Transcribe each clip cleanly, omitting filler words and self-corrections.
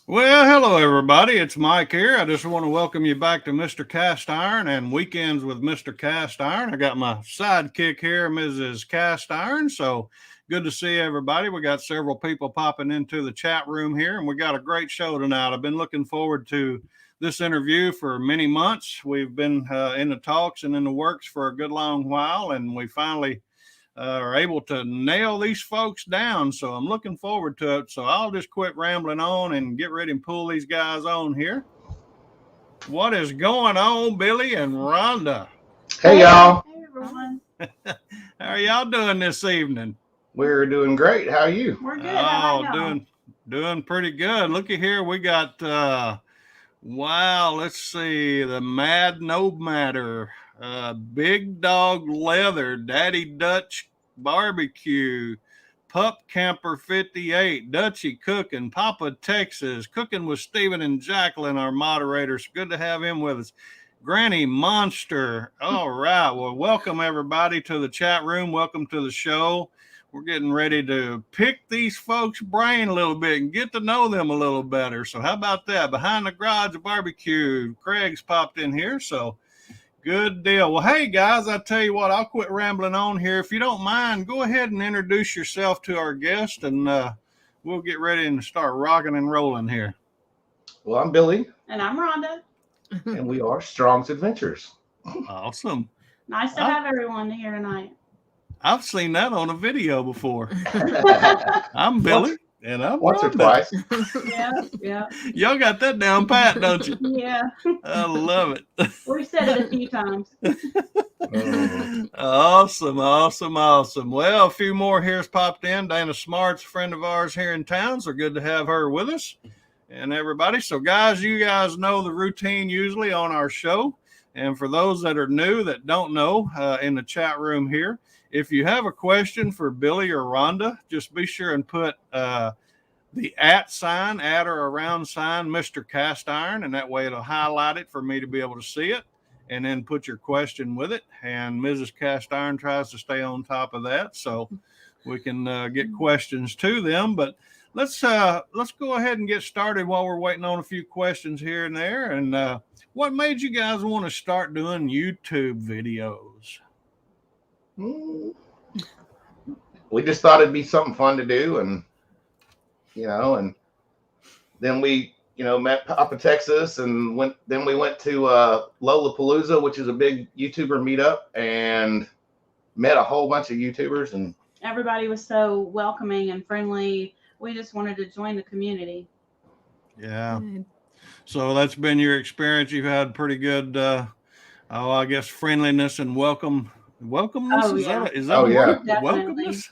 Well, hello everybody. It's Mike here. I just want to welcome you back to Mr. Cast Iron and Weekends with Mr. Cast Iron. I got my sidekick here, Mrs. Cast Iron. So good to see everybody. We got several people popping into the chat room here, and we got a great show tonight. I've been looking forward to this interview for many months. We've been in the talks and in the works for a good long while, and we finally are able to nail these folks down. So I'm looking forward to it. So I'll just quit rambling on and get ready and pull these guys on here. What is going on, Billy and Rhonda? Hey y'all. Hey everyone. How are y'all doing this evening? We're doing great. How are you? We're good. How about y'all? Doing pretty good. Looky here, we got wow, let's see, the Mad No Matter, Big Dog Leather, Daddy Dutch Barbecue, Pup Camper 58, Dutchy Cooking, Papa Texas, Cooking with Stephen and Jacqueline, our moderators. Good to have him with us. Granny Monster. All right. Well, welcome everybody to the chat room. Welcome to the show. We're getting ready to pick these folks' brain a little bit and get to know them a little better. So how about that? Behind the Garage Barbecue, Craig's popped in here. So good deal. Well, hey, guys, I tell you what, I'll quit rambling on here. If you don't mind, go ahead and introduce yourself to our guest, and we'll get ready and start rocking and rolling here. Well, I'm Billy, And I'm Rhonda. and we are Strong's Adventures. Awesome. Nice to have everyone here tonight. I've seen that on a video before. I'm Billy, and I'm Once or Rhonda. twice. Yeah. Y'all got that down pat, don't you? Yeah. I love it. We've said it a few times. Awesome. Well, a few more here's popped in. Dana Smart's a friend of ours here in town, so good to have her with us and everybody. So, guys, you guys know the routine usually on our show. And for those that are new that don't know, in the chat room here, if you have a question for Billy or Rhonda, just be sure and put the @ sign, @ or around sign, Mr. Cast Iron, and that way it'll highlight it for me to be able to see it, and then put your question with it. And Mrs. Cast Iron tries to stay on top of that so we can get questions to them. But let's go ahead and get started while we're waiting on a few questions here and there. And what made you guys want to start doing YouTube videos? We just thought it'd be something fun to do, and and then we met Papa Texas, and we went to Lollapalooza, which is a big YouTuber meetup, and met a whole bunch of YouTubers, and Everybody was so welcoming and friendly. We just wanted to join the community. Yeah. So that's been your experience. You've had pretty good, I guess, friendliness and welcomeness. Oh, yeah. Is that Oh, a yeah. word? Definitely. Welcomeness?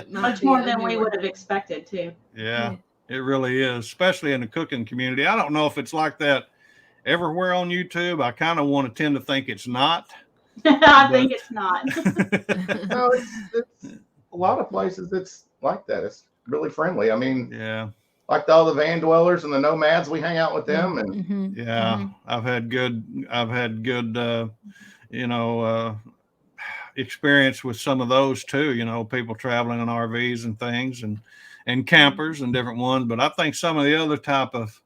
Much more than we would have expected too. Yeah, it really is, especially in the cooking community. I don't know if it's like that everywhere on YouTube. I kind of want to tend to think it's not. I think it's not. no, it's a lot of places it's like that. It's really friendly. I mean, Yeah. like all the van dwellers and the nomads, we hang out with them, and Yeah, I've had good, experience with some of those too. People traveling in RVs and things, and campers and different ones. But I think some of the other type of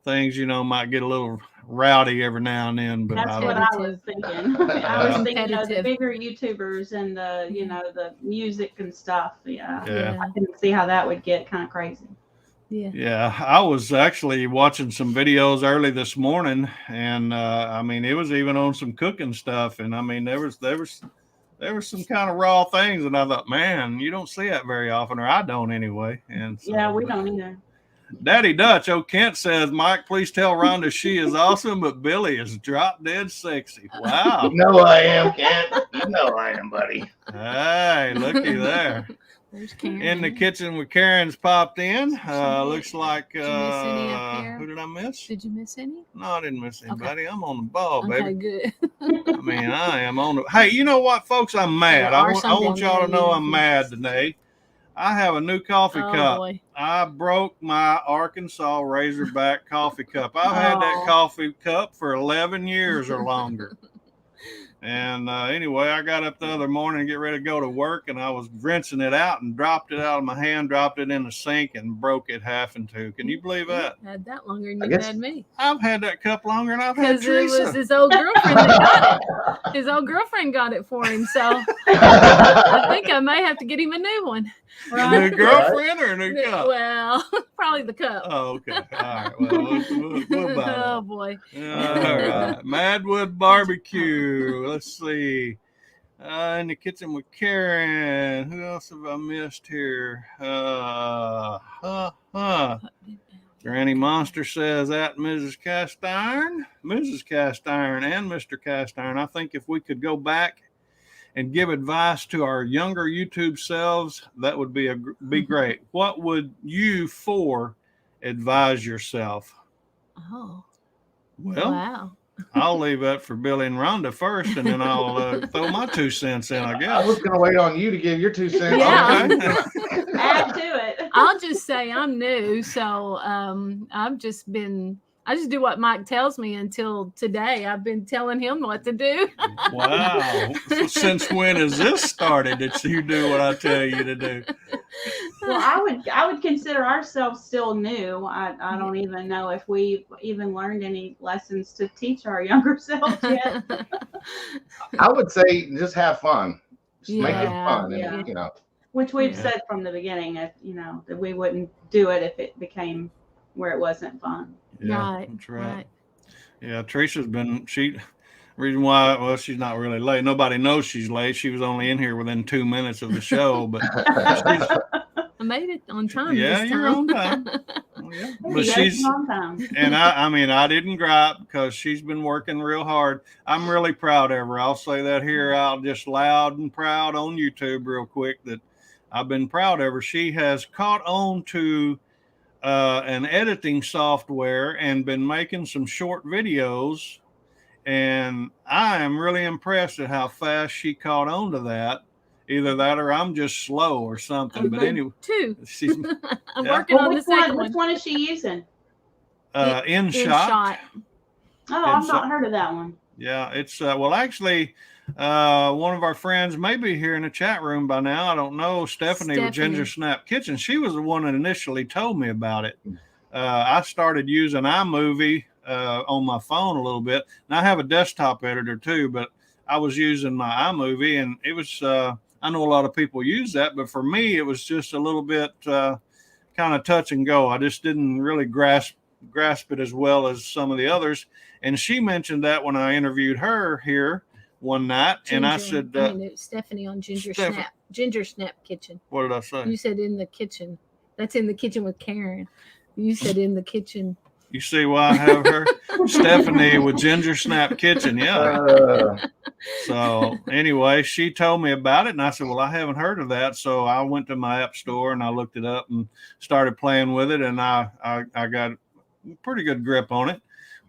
things, might get a little rowdy every now and then. But That's what I was thinking. I was thinking the bigger YouTubers and the music and stuff. Yeah. I can see how that would get kind of crazy. Yeah, I was actually watching some videos early this morning, and it was even on some cooking stuff, and there was some kind of raw things, and I thought, man, you don't see that very often, or I don't anyway. And so, yeah, we don't either. Daddy Dutch, Kent says, Mike, please tell Rhonda she is awesome, but Billy is drop dead sexy. Wow. you know I am, Kent. You know I am, buddy. Hey, looky there. There's Karen. In the kitchen with Karen's popped in. Looks like Did you miss any up here? who did I miss? Did you miss any? No, I didn't miss anybody. I'm on the ball, baby. Okay, good. I am on the. Hey, you know what, folks? I'm mad. I want y'all to know I'm mad today. I have a new coffee cup. Boy. I broke my Arkansas Razorback coffee cup. I've had that coffee cup for 11 years or longer. And anyway, I got up the other morning to get ready to go to work, and I was rinsing it out and dropped it out of my hand, dropped it in the sink, and broke it half in two. Can you believe that? Had that longer than I you guess- had me. I've had that cup longer than I've had Because it was Teresa. his old girlfriend that got it. His old girlfriend got it for him. So I think I may have to get him a new one. A new girlfriend or a new cup? Well, probably the cup. Oh, okay. All right. Well, we'll buy that. Oh, boy. All right. Madwood Barbecue. Let's see. In the kitchen with Karen. Who else have I missed here? Granny Monster says at Mrs. Cast Iron. Mrs. Cast Iron and Mr. Cast Iron. I think if we could go back and give advice to our younger YouTube selves, that would be great. What would you four advise yourself? Oh, Well, wow. I'll leave that for Billy and Rhonda first, and then I'll throw my 2 cents in, I I guess. was going to wait on you to give your 2 cents. Yeah. Okay. Add to it. I'll just say I'm new, so I just do what Mike tells me until today. I've been telling him what to do. Wow. So since when has this started that you do what I tell you to do? Well, I would consider ourselves still new. I don't even know if we've even learned any lessons to teach our younger selves yet. I would say just have fun. Just make it Yeah, fun. yeah. And, you know, Which we've Yeah. said from the beginning, that we wouldn't do it if it became where it wasn't fun. Yeah, Right, that's right. right. Yeah, Teresa's been, reason why, well, she's not really late. Nobody knows she's late. She was only in here within 2 minutes of the show, but I made it on time. yeah, this you're time. on time. Oh, yeah. But Yes, she's, long time. and I mean, I didn't gripe because she's been working real hard. I'm really proud of her. I'll say that here out just loud and proud on YouTube real quick that I've been proud of her. She has caught on to an editing software and been making some short videos. And I am really impressed at how fast she caught on to that. Either that or I'm just slow or something. But anyway, Two. she's I'm Yeah. working Well, on the which second one is she using? in In shot. Oh, I've so- not heard of that one. Yeah, it's well, actually, one of our friends may be here in the chat room by now. I don't know. Stephanie with Ginger Snap Kitchen. She was the one that initially told me about it. I started using iMovie on my phone a little bit, and I have a desktop editor too. But I was using my iMovie, and it was. I know a lot of people use that, but for me, it was just a little bit kind of touch and go. I just didn't really grasp it as well as some of the others. And she mentioned that when I interviewed her here one night, and I said, it was Stephanie on Ginger Snap Kitchen. what did I say? You said in the kitchen. That's in the kitchen with Karen. You said in the kitchen. You see why I have her? Stephanie with Ginger Snap Kitchen. Yeah. So anyway, she told me about it, and I said, well, I haven't heard of that. So I went to my app store and I looked it up and started playing with it, and I got a pretty good grip on it.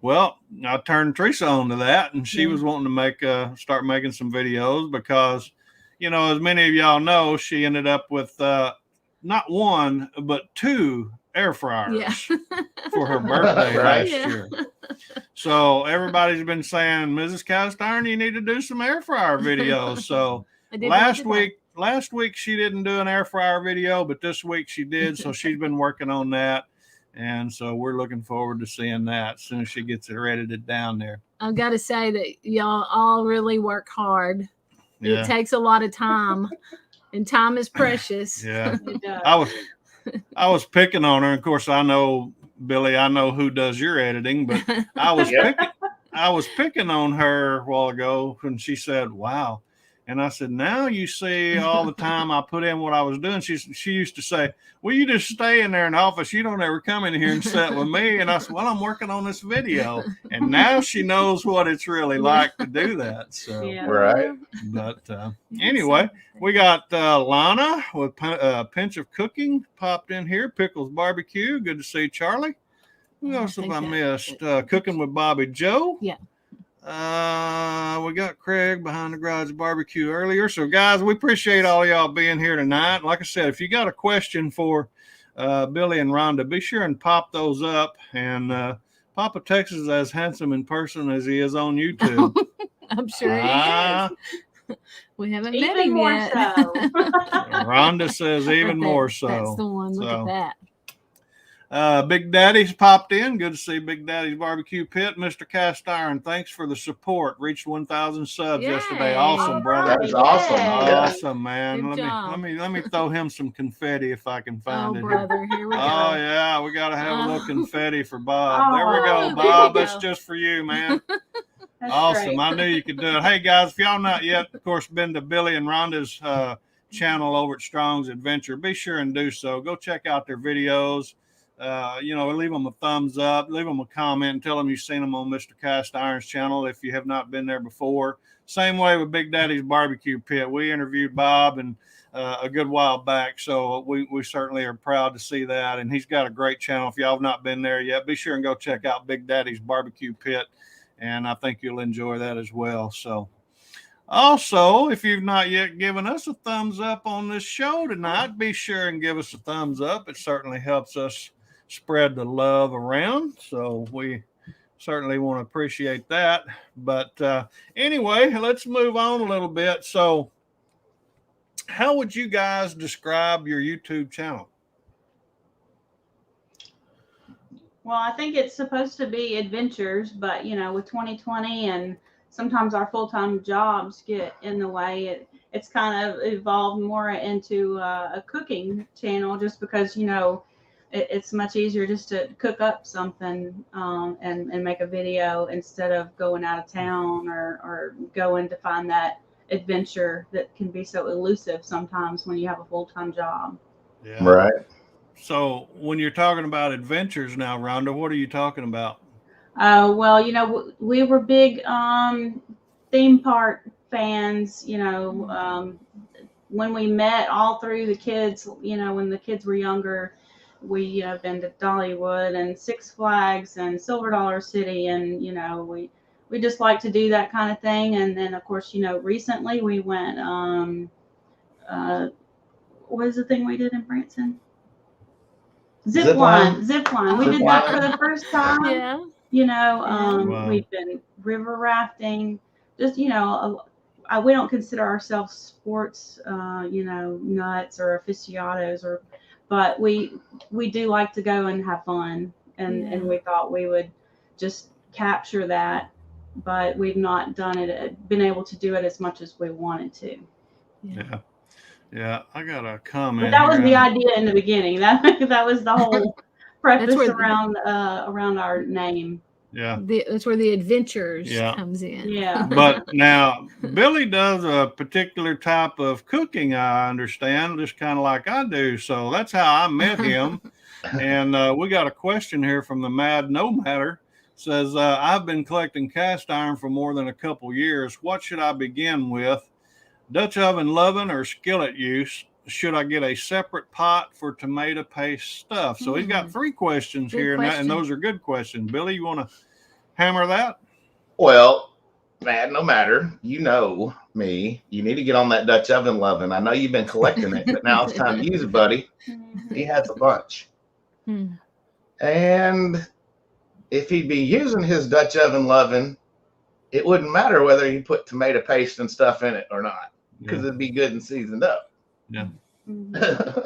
Well, I turned Teresa on to that, and she was wanting to start making some videos because, as many of y'all know, she ended up with not one, but 2 air fryers for her birthday Right. last year. So everybody's been saying, Mrs. Cast Iron, you need to do some air fryer videos. So I did last week she didn't do an air fryer video, but this week she did. So she's been working on that. And so we're looking forward to seeing that as soon as she gets it edited down there. I've got to say that y'all all really work hard. Yeah. It takes a lot of time, and time is precious. Yeah. It does. I was picking on her. Of course, I know, Billy, I know who does your editing, but I was picking on her a while ago when she said, wow. And I said, now you see all the time I put in what I was doing. She used to say, well, you just stay in there in the office. You don't ever come in here and sit with me. And I said, well, I'm working on this video. And now she knows what it's really like to do that. So, Yeah. Right. but anyway, we got Lana with Pinch of Cooking popped in here. Pickles Barbecue. Good to see Charlie. Who else have I missed? Cooking with Bobby Joe. Yeah. We got Craig behind the garage barbecue earlier. So guys, we appreciate all y'all being here tonight. Like I said, if you got a question for Billy and Rhonda, be sure and pop those up. And Papa Texas is as handsome in person as he is on YouTube. I'm sure he is. We haven't met Even him more yet. so. Rhonda says even more so. That's the one. Look at that. Big Daddy's popped in. Good to see Big Daddy's Barbecue Pit. Mr. Cast Iron, thanks for the support. Reached 1,000 subs yesterday. Yay. Awesome, brother. That is awesome. Yay. Awesome, man. Good job. Let me throw him some confetti if I can find Oh, it. brother, here we go. Oh yeah, we gotta have a little Oh. confetti for Bob. There we Oh, go, there Bob. we That's go. just for you, man. That's Awesome. great. I knew you could do it. Hey guys, if y'all not yet, of course, been to Billy and Rhonda's channel over at Strong's Adventure, be sure and do so. Go check out their videos. Leave them a thumbs up, leave them a comment, and tell them you've seen them on Mr. Cast Iron's channel if you have not been there before. Same way with Big Daddy's Barbecue Pit. We interviewed Bob and a good while back, so we certainly are proud to see that. And he's got a great channel. If y'all have not been there yet, be sure and go check out Big Daddy's Barbecue Pit, and I think you'll enjoy that as well. So. Also, if you've not yet given us a thumbs up on this show tonight, be sure and give us a thumbs up. It certainly helps us spread the love around. So we certainly want to appreciate that. But anyway, let's move on a little bit. So how would you guys describe your YouTube channel? Well, I think it's supposed to be adventures, but with 2020 and sometimes our full-time jobs get in the way, it's kind of evolved more into a cooking channel, just because it's much easier just to cook up something and make a video instead of going out of town or going to find that adventure that can be so elusive sometimes when you have a full-time job. Yeah. Right. So when you're talking about adventures now, Rhonda, what are you talking about? Well, we were big theme park fans, when we met all through the kids, when the kids were younger, we been to Dollywood and Six Flags and Silver Dollar City, and we just like to do that kind of thing. And then of course, recently we went what is the thing we did in Branson? Zip line. We Zip did that for the first time. Yeah. Wow. We've been river rafting. Just we don't consider ourselves sports, nuts or aficionados, but we do like to go and have fun, and we thought we would just capture that, but we've not been able to do it as much as we wanted to. Yeah, I got a comment. But that was here. the idea in the beginning. That was the whole preface where around our name. Yeah. That's where the adventures comes in. Yeah. But now Billy does a particular type of cooking, I understand, just kind of like I do. So that's how I met him. And we got a question here from the Mad No Matter. Says, I've been collecting cast iron for more than a couple years. What should I begin with? Dutch oven loving or skillet use? Should I get a separate pot for tomato paste stuff? So he's got three questions Good here, question. and those are good questions. Billy, you want to hammer that? Well, Mad No Matter, you know me. You need to get on that Dutch oven loving. I know you've been collecting it, but now it's time to use it, buddy. He has a bunch. And if he'd be using his Dutch oven loving, it wouldn't matter whether he put tomato paste and stuff in it or not, because it'd be good and seasoned up. Yeah.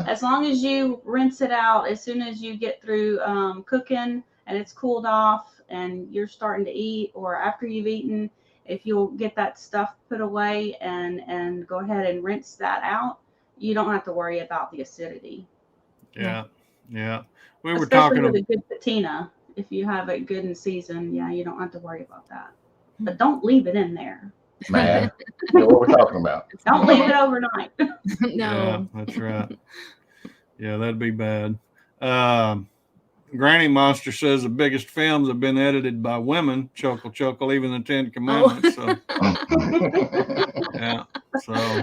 As long as you rinse it out as soon as you get through cooking and it's cooled off and you're starting to eat, or after you've eaten, if you'll get that stuff put away and go ahead and rinse that out, you don't have to worry about the acidity. Yeah. We were Especially talking with about a good patina. If you have it good and seasoned, you don't have to worry about that. But don't leave it in there. Man, you know what we're talking about. Don't leave it overnight. No. Yeah, that's right. Yeah, that'd be bad. Granny Monster says the biggest films have been edited by women. Chuckle, chuckle, even the 10 Commandments. So, yeah. So,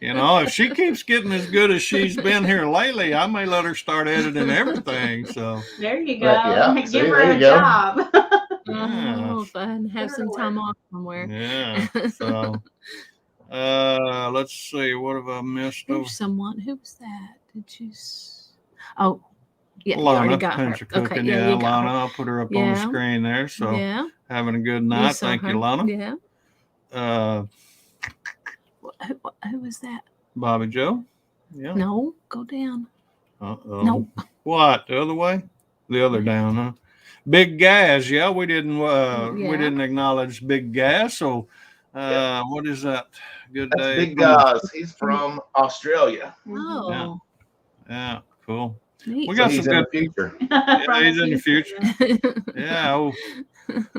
if she keeps getting as good as she's been here lately, I may let her start editing everything. So There you go. Yeah, Give see, her there a you go. job. Oh, fun. Have some time off somewhere. yeah. So let's see. What have I missed? There's someone. Who was that? Did you? Oh, yeah. You already Lana, got her. thanks for cooking. Okay, Yeah, you got Lana, her. I'll put her up on the Yeah. screen there. So Yeah. having a good night. saw Thank you, her. Lana. Yeah. Who was that? Bobby Joe. Yeah. No, go down. Uh-oh. Nope. What? The other way? The other down, huh? Big Gas. Yeah, we didn't acknowledge Big Gas. So what is that? Good That's day. Big Gaz. He's from Australia. Oh, Yeah, cool. neat. We So got he's some in good. the future. Yeah, he's in the future. Yeah, oh,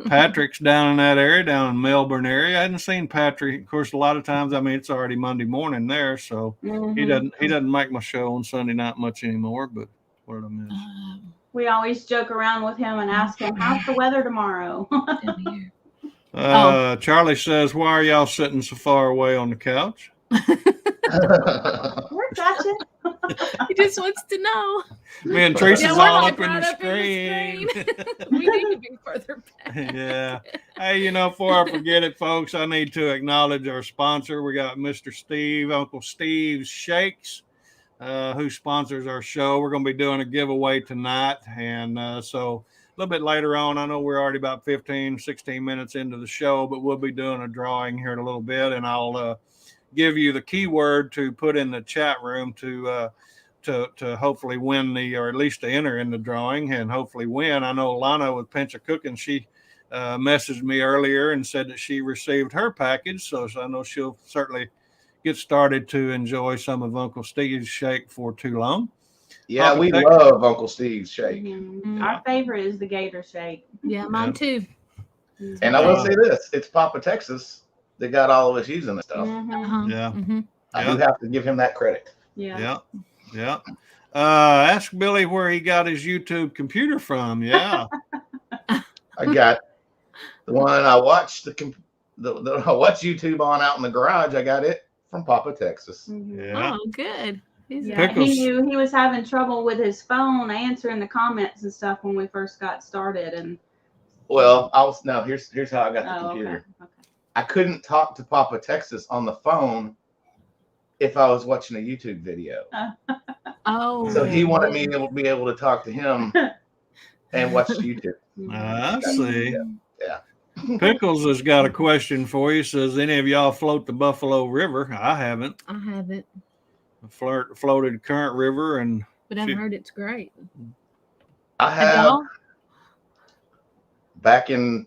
Patrick's down in that area, down in Melbourne area. I hadn't seen Patrick. Of course, a lot of times, I mean, it's already Monday morning there, so he doesn't make my show on Sunday night much anymore. But what did I miss? We always joke around with him and ask him, "How's the weather tomorrow?" Down here. Charlie says, "Why are y'all sitting so far away on the couch?" We're touching. He just wants to know. Me and Teresa's Yeah, we're all like up in right the up in screen. We need to be further back. Yeah. Hey, before I forget it, folks, I need to acknowledge our sponsor. We got Mr. Steve, Uncle Steve's Shakes, who sponsors our show. We're going to be doing a giveaway tonight. And so a little bit later on, I know we're already about 15, 16 minutes into the show, but we'll be doing a drawing here in a little bit. And I'll give you the keyword to put in the chat room to hopefully win or at least to enter in the drawing and hopefully win. I know Lana with Pinch of Cooking, she messaged me earlier and said that she received her package. So I know she'll certainly get started to enjoy some of Uncle Steve's shake for too long. Yeah, we love Uncle Steve's shake. Our favorite is the Gator shake. Yeah, mine too. And I will say this, it's Papa Texas that got all of us using this stuff. Yeah. I do have to give him that credit. Yeah. Ask Billy where he got his YouTube computer from. Yeah. I got the one I watched I watched YouTube on out in the garage. I got it from Papa Texas. Yeah. Oh, good. Yeah, he knew he was having trouble with his phone answering the comments and stuff when we first got started. And well, here's how I got the computer. Okay. I couldn't talk to Papa Texas on the phone if I was watching a YouTube video. So he wanted me to be able to talk to him and watch YouTube. I see. Yeah. Pickles has got a question for you. Says, any of y'all float the Buffalo River? I haven't. I haven't. Floated Current River, but I've heard it's great. I have. Back in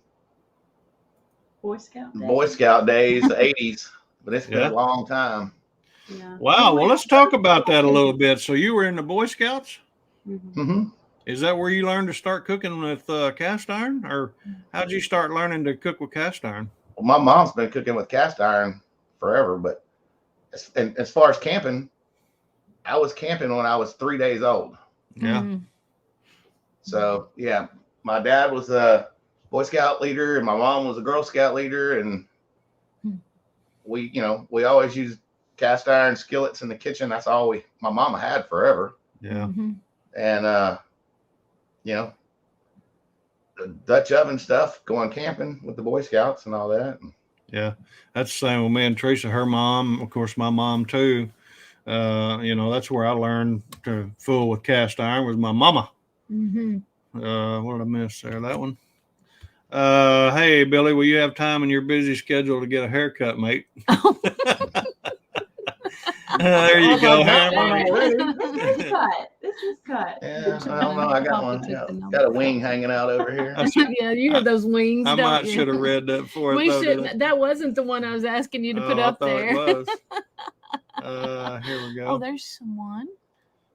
Boy Scout days, the 80s, but it's been a long time. Yeah. Wow. Well, let's talk about that a little bit. So you were in the Boy Scouts? Mm-hmm. Is that where you learned to start cooking with cast iron, or how'd you start learning to cook with cast iron? Well, my mom's been cooking with cast iron forever, but as far as camping, I was camping when I was 3 days old. Yeah. So yeah, my dad was a Boy Scout leader and my mom was a Girl Scout leader, and we always used cast iron skillets in the kitchen. That's all my mama had forever. Yeah. And the Dutch oven stuff, going camping with the Boy Scouts and all that. Yeah, that's the same with me and Teresa. Her mom, of course, my mom too. That's where I learned to fool with cast iron was my mama. What did I miss there? That one. Hey, Billy, will you have time in your busy schedule to get a haircut, mate? There you go. This is cut. Yeah, I don't know. I got one. Got a wing hanging out over here. Yeah, you have those wings. I might should have read that for us. We shouldn't. That wasn't the one I was asking you to put up there. It was. Here we go. Oh, there's someone.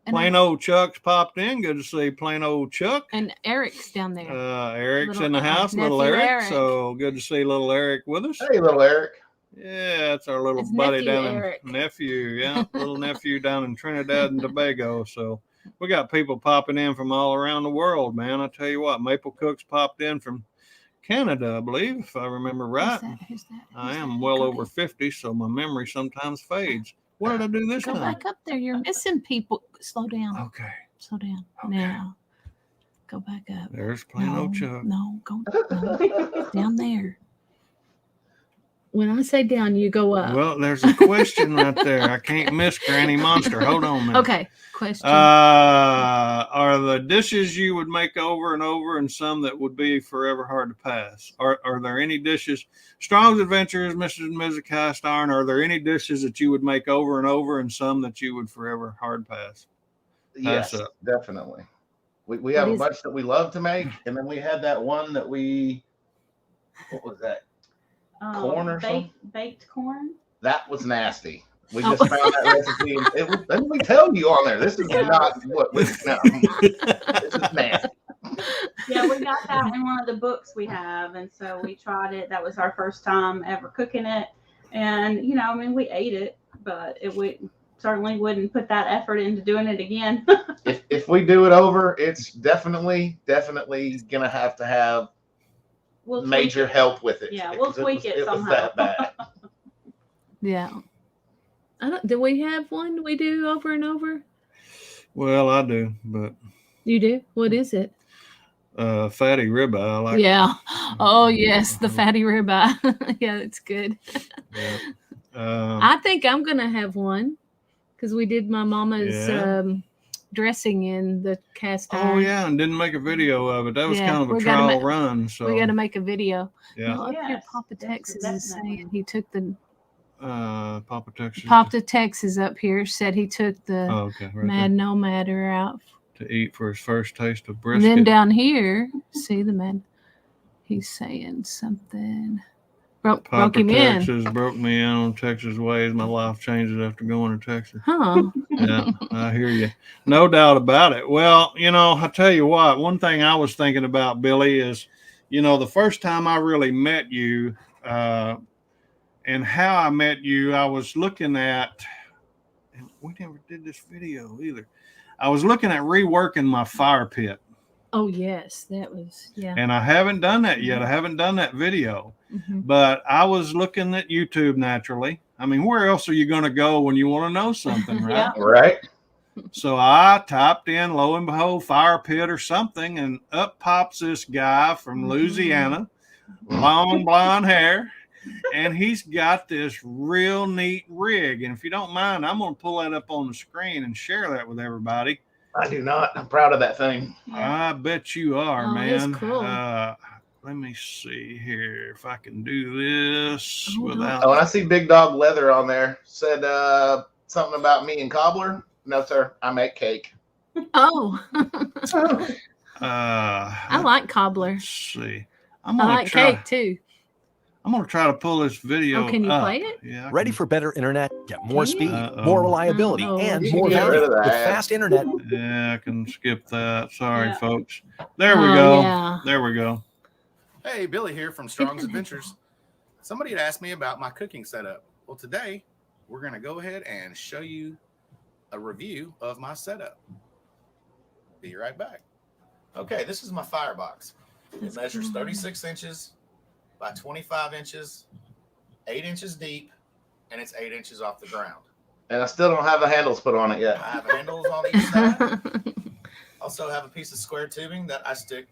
Plain old Chuck's popped in. Good to see plain old Chuck. And Eric's down there. Eric's in the house, little Eric. So good to see little Eric with us. Hey, little Eric. Yeah, that's our little buddy down Eric. in nephew. Yeah, little nephew down in Trinidad and Tobago. So we got people popping in from all around the world, man. I tell you what, Maple Cooks popped in from Canada, I believe, if I remember right. Who's that? I am well over 50, so my memory sometimes fades. What did I do this time? Go back up there. You're missing people. Slow down. Okay. Slow down. Okay. Now. Go back up. There's plain old Chuck. No, go down there. When I say down, you go up. Well, there's a question right there. I can't miss Granny Monster. Hold on a minute. Okay. Question. Are the dishes you would make over and over and some that would be forever hard to pass? Are there any dishes, Strong's Adventures, Mrs. and Mrs. Cast Iron, are there any dishes that you would make over and over and some that you would forever hard pass? Yes, up. definitely. We have a bunch that we love to make, and then we had that one that what was that? Corn or something? Baked corn. That was nasty. We just found that recipe. And let me tell you on there. This is not what we no. This is nasty. Yeah, we got that in one of the books we have, and so we tried it. That was our first time ever cooking it, and we ate it, but we certainly wouldn't put that effort into doing it again. if we do it over, it's definitely gonna have to have major help with it. Yeah, we'll tweak it somehow. It was that bad. Yeah. Do we have one we do over and over? Well, I do, but you do. What is it? Fatty ribeye. I like. Yeah. Oh yes, the fatty ribeye. Yeah, it's good. Yeah. I think I'm gonna have one because we did my mama's dressing in the cast iron. Oh yeah, and didn't make a video of it. That was kind of a trial run. So we got to make a video. Yeah. No, up here, Papa Texas is saying he took the. Papa Texas. Papa Texas up here said he took the Mad No Matter out to eat for his first taste of brisket. And then down here, see the man. He's saying something. Broke him Texas in. Broke me in on Texas ways. My life changes after going to Texas. Huh. Yeah, I hear you. No doubt about it. Well, I tell you what, one thing I was thinking about, Billy, is, the first time I really met you, and how I met you, I was looking at, and we never did this video either. I was looking at reworking my fire pit. Oh, yes, that was, yeah. And I haven't done that yet. I haven't done that video. Mm-hmm. But I was looking at YouTube naturally. I mean, where else are you going to go when you want to know something, right? Yeah. Right. So I typed in, lo and behold, fire pit or something, and up pops this guy from Louisiana, long blonde hair, and he's got this real neat rig. And if you don't mind, I'm going to pull that up on the screen and share that with everybody. I do not. I'm proud of that thing. I bet you are, man. It's cool. Let me see here if I can do this without. Oh, and I see Big Dog Leather on there. Said something about me and cobbler. No, sir. I make cake. Oh. I like cobbler. Let's see. I like cake too. I'm going to try to pull this video. Oh, can you play it? Yeah. Ready for better internet? Get more speed, more reliability, and You more can get value rid of with that. fast internet. Yeah, I can skip that. Sorry, folks. There we go. Yeah. There we go. Hey, Billy here from Strong's Adventures. Somebody had asked me about my cooking setup. Well, today we're going to go ahead and show you a review of my setup. Be right back. Okay, this is my firebox. It measures 36 inches by 25 inches, 8 inches deep, and it's 8 inches off the ground. And I still don't have the handles put on it I yet. have handles on each side. Also have a piece of square tubing that I stick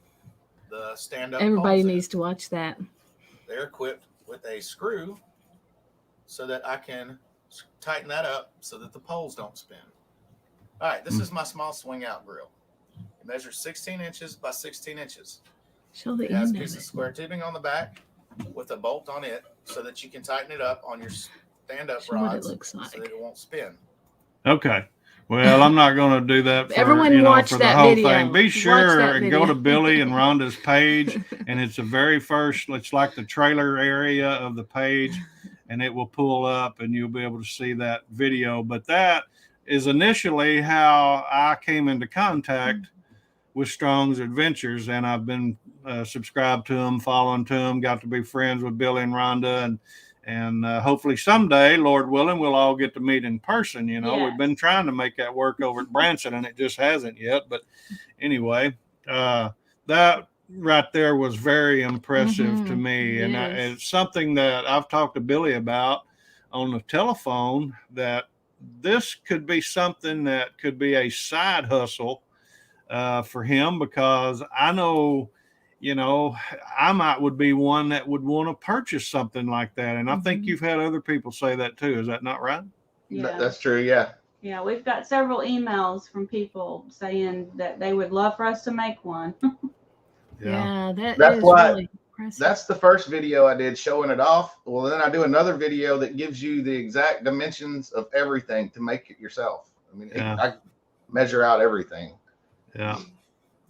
the stand-up Everybody poles needs in. to watch that. They're equipped with a screw so that I can tighten that up so that the poles don't spin. All right, this is my small swing out grill. It measures 16 inches by 16 inches. Show the It has a end of piece of it. square tubing on the back with a bolt on it so that you can tighten it up on your stand-up Show what it rods looks like. so that it won't spin. Okay. Well, I'm not going to do that for, Everyone watch for the that whole video. thing. Be Watch sure that and video. go to Billy and Rhonda's page, and it's the very first, it's like the trailer area of the page, and it will pull up, and you'll be able to see that video. But that is initially how I came into contact with Strong's Adventures, and I've been subscribed to them, following to them, got to be friends with Billy and Rhonda, and hopefully someday, Lord willing, we'll all get to meet in person. Yes. We've been trying to make that work over at Branson, and it just hasn't yet. But anyway, that right there was very impressive to me. And Yes. it's something that I've talked to Billy about on the telephone, that this could be something that could be a side hustle for him, because I know you know, would be one that would want to purchase something like that. And I think you've had other people say that too. Is that not right? Yeah. That's true. Yeah. Yeah, we've got several emails from people saying that they would love for us to make one. Yeah, that's what. Really impressive. That's the first video I did showing it off. Well, then I do another video that gives you the exact dimensions of everything to make it yourself. I mean, I measure out everything. Yeah.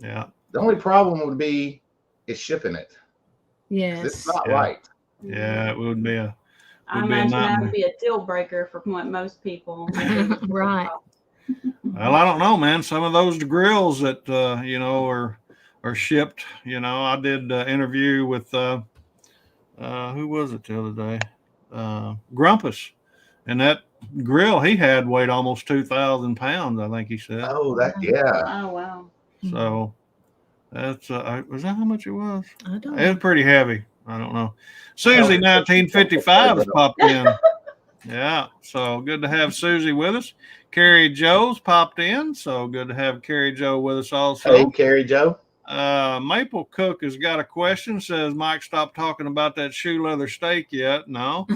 Yeah. The only problem would be is shipping it. Yes. It's not right. Yeah, it would be a. I imagine that would be a deal breaker for most people. Right. Well, I don't know, man. Some of those grills that you know are shipped. You know, I did an interview with who was it the other day? Grumpus, and that grill he had weighed almost 2,000 pounds. I think he said. Oh, Oh, wow. So that's was that how much it was? I don't know. It was pretty heavy. I don't know. Susie 1955 has popped in. Yeah, so good to have Susie with us. Carrie Joe's popped in, so good to have Carrie Joe with us also. Hey, Carrie Joe. Maple Cook has got a question. Says Mike, stop talking about that shoe leather steak yet. No,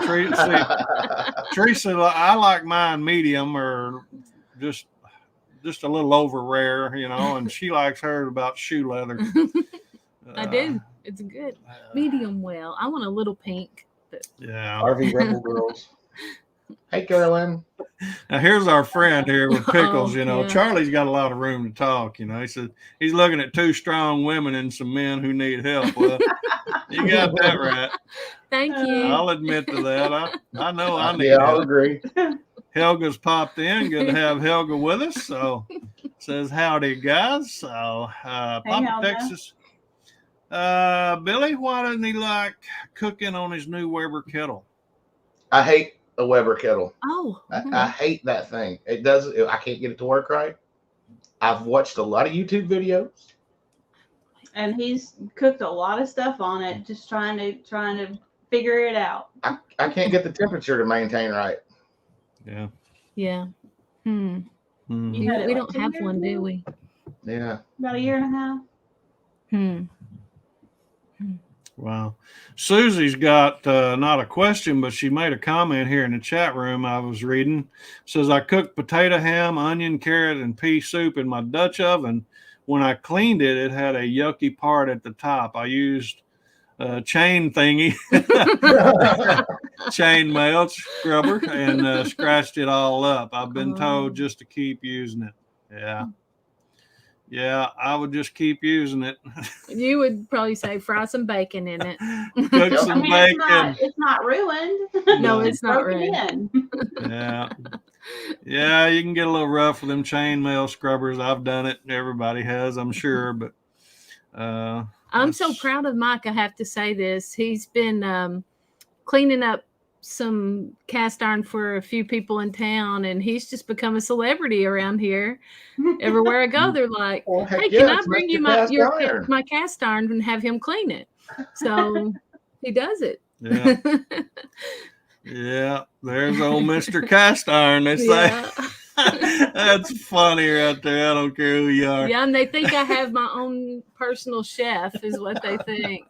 Teresa, I like mine medium or just a little over rare, you know, and she likes hers about shoe leather. I do. It's good. Medium well. I want a little pink. But... Yeah. RV Rebel Girls. Hey, Carolyn. Now, here's our friend here with Pickles. You know, Charlie's got a lot of room to talk. You know, he said he's looking at 2 strong women and some men who need help. Well, you got that right. Thank you. I'll admit to that. I know I need help. I'll agree. Helga's popped in. Good to have Helga with us. So, says howdy, guys. So, Papa Texas. Billy, why doesn't he like cooking on his new Weber kettle? I hate a Weber kettle. Oh, I hate that thing. I can't get it to work right. I've watched a lot of YouTube videos, and he's cooked a lot of stuff on it, just trying to figure it out. I can't get the temperature to maintain right. Yeah. Yeah. We don't have one, do we? Yeah. About a year and a half. Wow. Susie's got not a question, but she made a comment here in the chat room I was reading. Says, I cooked potato ham, onion, carrot, and pea soup in my Dutch oven. When I cleaned it, it had a yucky part at the top. I used a chain thingy, chain mail scrubber, and scratched it all up. I've been told just to keep using it. Yeah. Yeah, I would just keep using it. You would probably say fry some bacon in it. Cook some bacon. It's not ruined. No, it's not ruined. Yeah. Yeah, you can get a little rough with them chainmail scrubbers. I've done it. Everybody has, I'm sure. But I'm so proud of Mike, I have to say this. He's been cleaning up some cast iron for a few people in town, and he's just become a celebrity around here. Everywhere I go, they're like, hey, can I bring you my cast iron and have him clean it? So he does it. Yeah. Yeah, there's old Mr. Cast Iron, they say. That's funny right there. I don't care who you are. Yeah, and they think I have my own personal chef is what they think.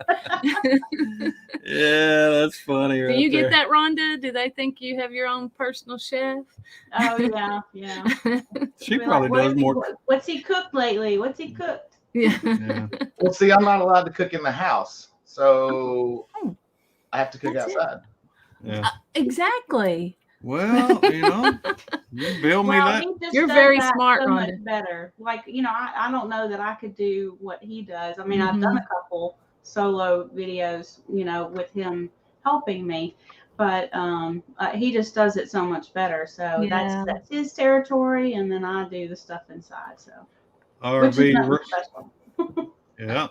Yeah, that's funny right there. Do you get that, Rhonda? Do they think you have your own personal chef? Oh, yeah. She probably does more. What's he cooked lately? What's he cooked? Yeah. Well, see, I'm not allowed to cook in the house, so I have to cook outside. Yeah. Exactly. Well, you build me that. You're very smart, so Rhonda. much better. Like, I don't know that I could do what he does. I mean, I've done a couple solo videos, with him helping me, but he just does it so much better. So that's his territory, and then I do the stuff inside. So RV special. Yeah.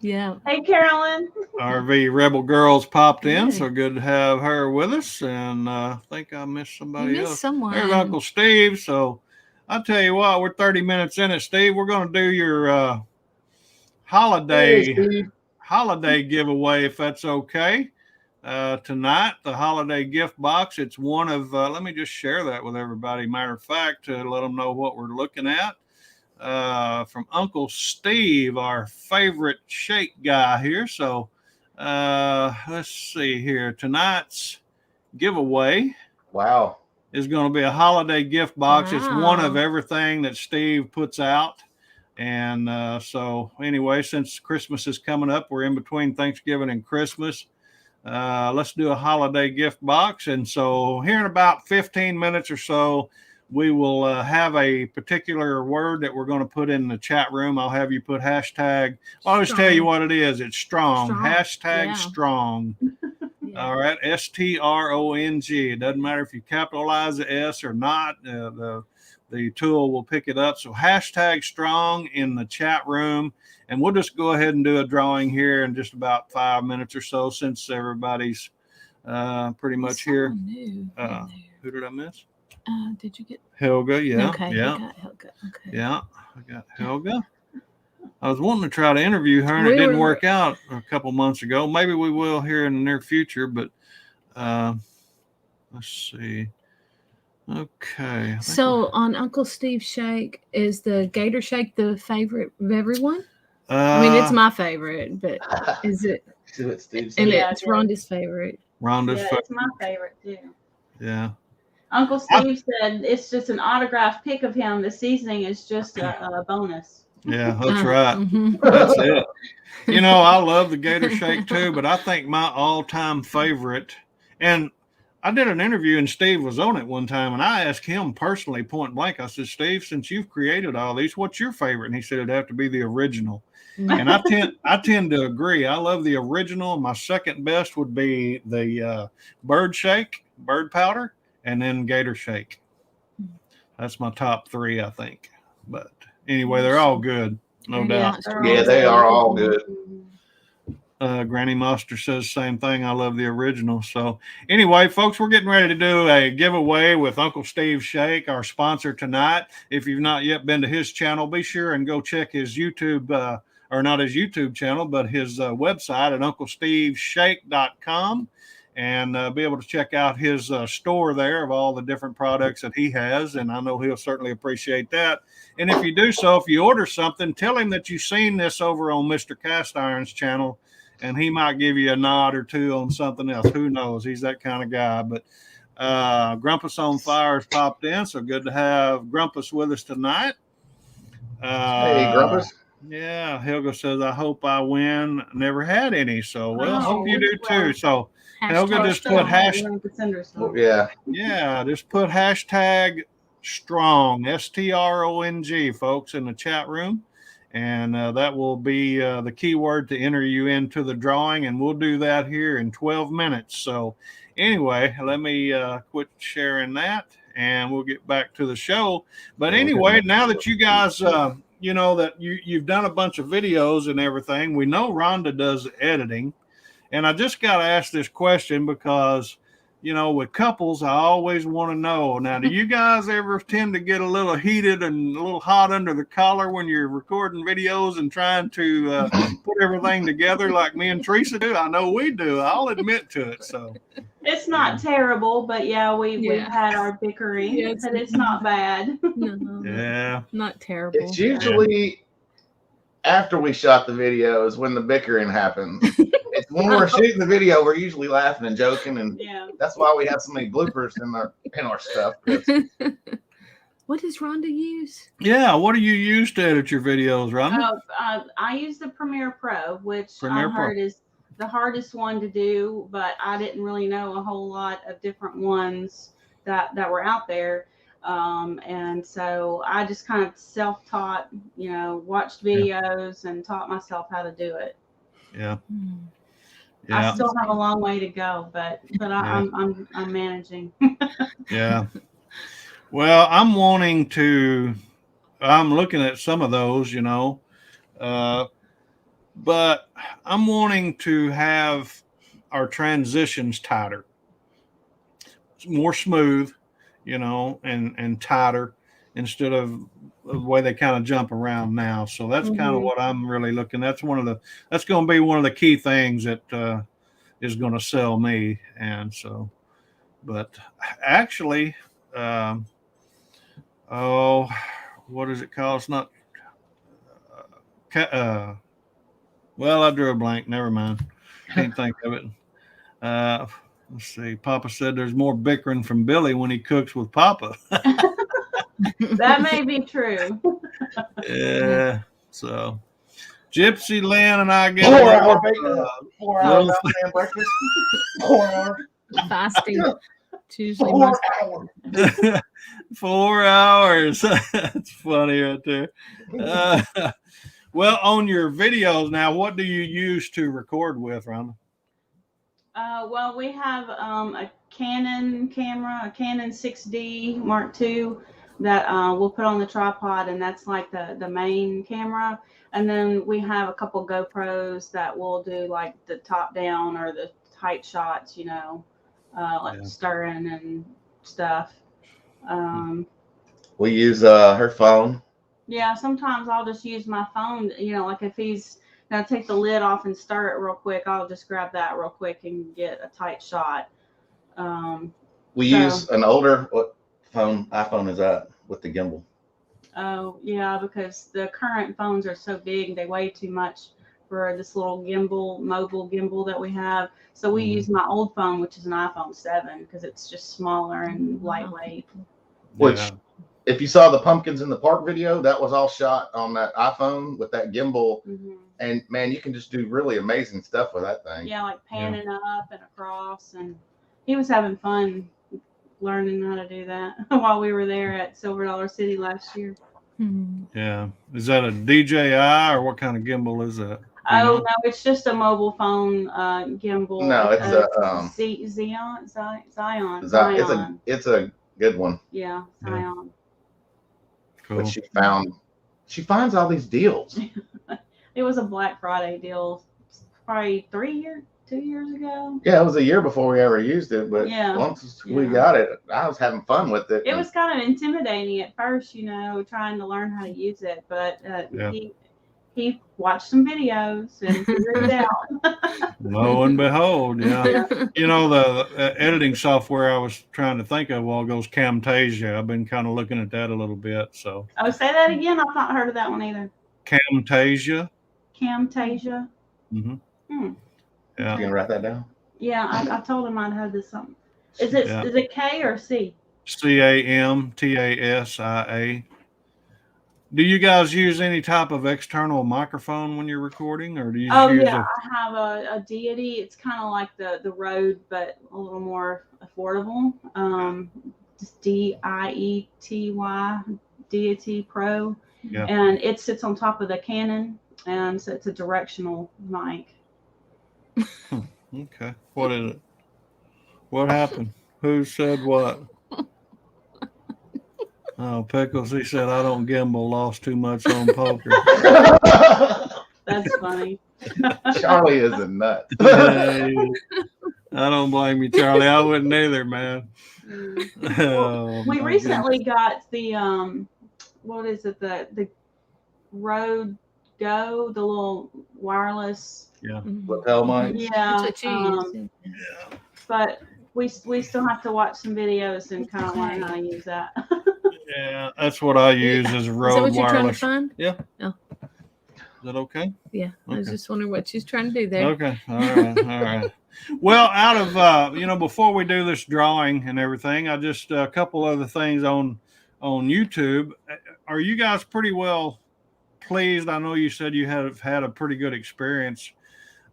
Yeah. Hey, Carolyn. RV Rebel Girls popped in, so good to have her with us. And I think I missed somebody else. Someone. There's Uncle Steve. So I'll tell you what, we're 30 minutes in it, Steve. We're going to do your holiday giveaway, if that's okay. Tonight, the holiday gift box. It's one of, let me just share that with everybody. Matter of fact, to let them know what we're looking at. from Uncle Steve, our favorite shake guy here. So let's see here. Tonight's giveaway is going to be a holiday gift box. Wow. It's one of everything that Steve puts out. And so anyway, since Christmas is coming up, we're in between Thanksgiving and Christmas. Let's do a holiday gift box. And so here in about 15 minutes or so, we will have a particular word that we're going to put in the chat room. I'll have you put hashtag. I'll just tell you what it is. It's strong. Hashtag strong. Yeah. All right. STRONG. It doesn't matter if you capitalize the S or not. The tool will pick it up. So hashtag strong in the chat room. And we'll just go ahead and do a drawing here in just about 5 minutes or so, since everybody's pretty much here. Who did I miss? Did you get Helga? Yeah. Okay. Yeah. Got Helga. Okay. Yeah. I got Helga. I was wanting to try to interview her, and it didn't work out a couple months ago. Maybe we will here in the near future, but let's see. Okay. So on Uncle Steve's shake, is the Gator shake the favorite of everyone? I mean, it's my favorite, but is it? And it's Rhonda's favorite. Rhonda's favorite. It's my favorite too. Yeah. Uncle Steve said it's just an autographed pic of him. The seasoning is just a bonus. Yeah, that's right. Mm-hmm. That's it. You know, I love the Gator shake too, but I think my all-time favorite, and I did an interview and Steve was on it one time, and I asked him personally, point blank, I said, Steve, since you've created all these, what's your favorite? And he said it'd have to be the original. And I tend to agree. I love the original. My second best would be the bird shake, bird powder, and then Gator shake. That's my top three, I think. But anyway, they're all good, no doubt. Yeah, they are all good. Granny Monster says the same thing. I love the original. So anyway, folks, we're getting ready to do a giveaway with Uncle Steve Shake, our sponsor tonight. If you've not yet been to his channel, be sure and go check his YouTube, or not his YouTube channel, but his website at UncleSteveShake.com. And be able to check out his store there of all the different products that he has. And I know he'll certainly appreciate that. And if you do so, if you order something, tell him that you've seen this over on Mr. Cast Iron's channel, and he might give you a nod or two on something else. Who knows? He's that kind of guy. But Grumpus on Fire has popped in, so good to have Grumpus with us tonight. Hey, Grumpus. Yeah, Helga says, I hope I win. Never had any, so hope you do too. So Helga just put just put hashtag strong, STRONG, folks, in the chat room, and that will be the keyword to enter you into the drawing, and we'll do that here in 12 minutes. So anyway, let me quit sharing that, and we'll get back to the show. But anyway, now that you guys you know that you've done a bunch of videos and everything, we know Rhonda does the editing. And I just got to ask this question because, you know, with couples, I always want to know. Now, do you guys ever tend to get a little heated and a little hot under the collar when you're recording videos and trying to put everything together like me and Teresa do? I know we do. I'll admit to it. So it's not terrible, but we've had our bickering, but it's not bad. No, not terrible. It's usually after we shot the videos when the bickering happens. It's when we're shooting the video, we're usually laughing and joking, and that's why we have so many bloopers in our stuff. What does Rhonda use? Yeah, what do you use to edit your videos, Rhonda? I use the Premiere Pro, which I heard is the hardest one to do, but I didn't really know a whole lot of different ones that were out there. And so I just kind of self-taught, watched videos and taught myself how to do it. Yeah. I still have a long way to go, but I'm managing. Yeah. Well, I'm looking at some of those, but I'm wanting to have our transitions tighter, more smooth, and tighter instead of the way they kind of jump around now. So that's kind of what I'm really looking. That's going to be one of the key things that is going to sell me. And so, but actually, what is it called? It's not Well, I drew a blank. Never mind. Can't think of it. Let's see. Papa said there's more bickering from Billy when he cooks with Papa. That may be true. Yeah. So, Gypsy Lynn and I get 4 hour bacon. 4 hour little- man breakfast. 4 hours. Fasting. It's usually 4 most. hours. 4 hours. That's funny right there. Well, on your videos now, what do you use to record with, Rhonda? Well, we have a Canon camera, a Canon 6D Mark II that we'll put on the tripod, and that's like the main camera. And then we have a couple GoPros that will do like the top down or the tight shots, like stirring and stuff. We use her phone. Yeah, sometimes I'll just use my phone, like if he's going to take the lid off and stir it real quick, I'll just grab that real quick and get a tight shot. We use an older phone. iPhone is that with the gimbal. Oh, yeah, because the current phones are so big, they weigh too much for this little mobile gimbal that we have. So we use my old phone, which is an iPhone 7, because it's just smaller and lightweight. Which, if you saw the Pumpkins in the Park video, that was all shot on that iPhone with that gimbal. Mm-hmm. And man, you can just do really amazing stuff with that thing. Yeah, like panning up and across. And he was having fun learning how to do that while we were there at Silver Dollar City last year. Yeah. Is that a DJI or what kind of gimbal is that? Oh, no, it's just a mobile phone gimbal. No, it's Zion. It's a good one. Yeah, Zion. Cool. But she finds all these deals. It was a Black Friday deal probably 2 years ago. Yeah, it was a year before we ever used it, but once we got it, I was having fun with it. It was kind of intimidating at first, trying to learn how to use it, but he watched some videos and figured it out. Lo and behold, yeah. The editing software I was trying to think of a while ago is Camtasia. I've been kind of looking at that a little bit. So. Oh, say that again. I've not heard of that one either. Camtasia. Camtasia. Mm-hmm. Yeah. You gonna write that down? Yeah, I told him I'd have this something. Is it K or C? Camtasia. Do you guys use any type of external microphone when you're recording, or do you? I have a Deity. It's kind of like the Rode, but a little more affordable. Just DIETY Deity Pro, and it sits on top of the Canon, and so it's a directional mic. Okay, what is it? What happened? Who said what? Oh, Pickles, he said, I don't gamble, lost too much on poker. That's funny. Charlie is a nut. I don't blame you, Charlie. I wouldn't either, man. We recently got the, what is it, the Rode Go, the little wireless. Yeah. Lapel mic. Yeah. But we still have to watch some videos and kind of learn how to use that. Yeah, that's what I use as a Rode Is that what wireless. You're trying to find? Yeah. Oh. Is that okay? Yeah. Okay. I was just wondering what she's trying to do there. Okay. All right. Well, out of before we do this drawing and everything, I just a couple other things on YouTube. Are you guys pretty well pleased? I know you said you have had a pretty good experience,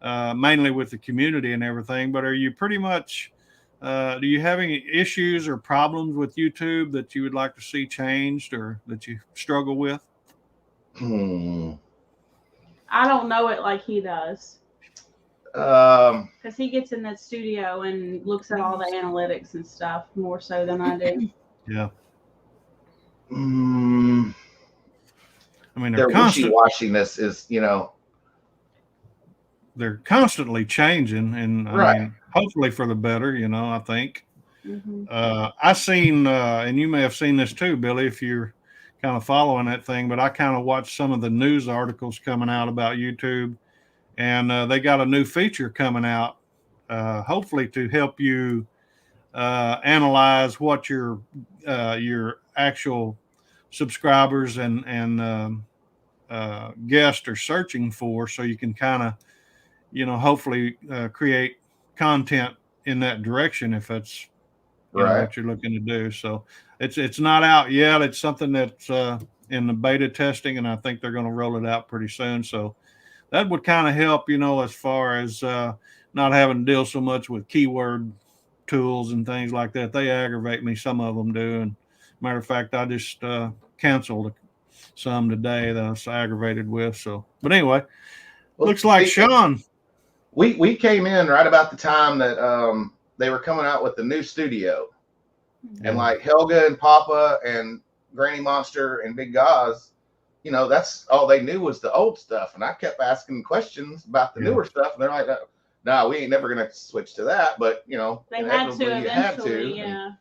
mainly with the community and everything. But are you pretty much? Do you have any issues or problems with YouTube that you would like to see changed or that you struggle with? I don't know it like he does. Because he gets in that studio and looks at all the analytics and stuff more so than I do. Yeah. I mean, they're wishy-washiness is, they're constantly changing, and I mean, hopefully for the better, I think. Mm-hmm. I seen, and you may have seen this too, Billy, if you're kind of following that thing, but I kind of watched some of the news articles coming out about YouTube, and they got a new feature coming out, hopefully to help you analyze what your actual subscribers and guests are searching for, so you can kind of, hopefully create content in that direction if that's what you're looking to do. So it's not out yet. It's something that's in the beta testing, and I think they're going to roll it out pretty soon. So that would kind of help, as far as not having to deal so much with keyword tools and things like that. They aggravate me. Some of them do. And matter of fact, I just canceled some today that I was aggravated with. So, but anyway, looks like Sean. We came in right about the time that they were coming out with the new studio, and like Helga and Papa and Granny Monster and Big Gauze, that's all they knew was the old stuff. And I kept asking questions about the newer stuff, and they're like, "No, we ain't never gonna switch to that." But they had to eventually, yeah.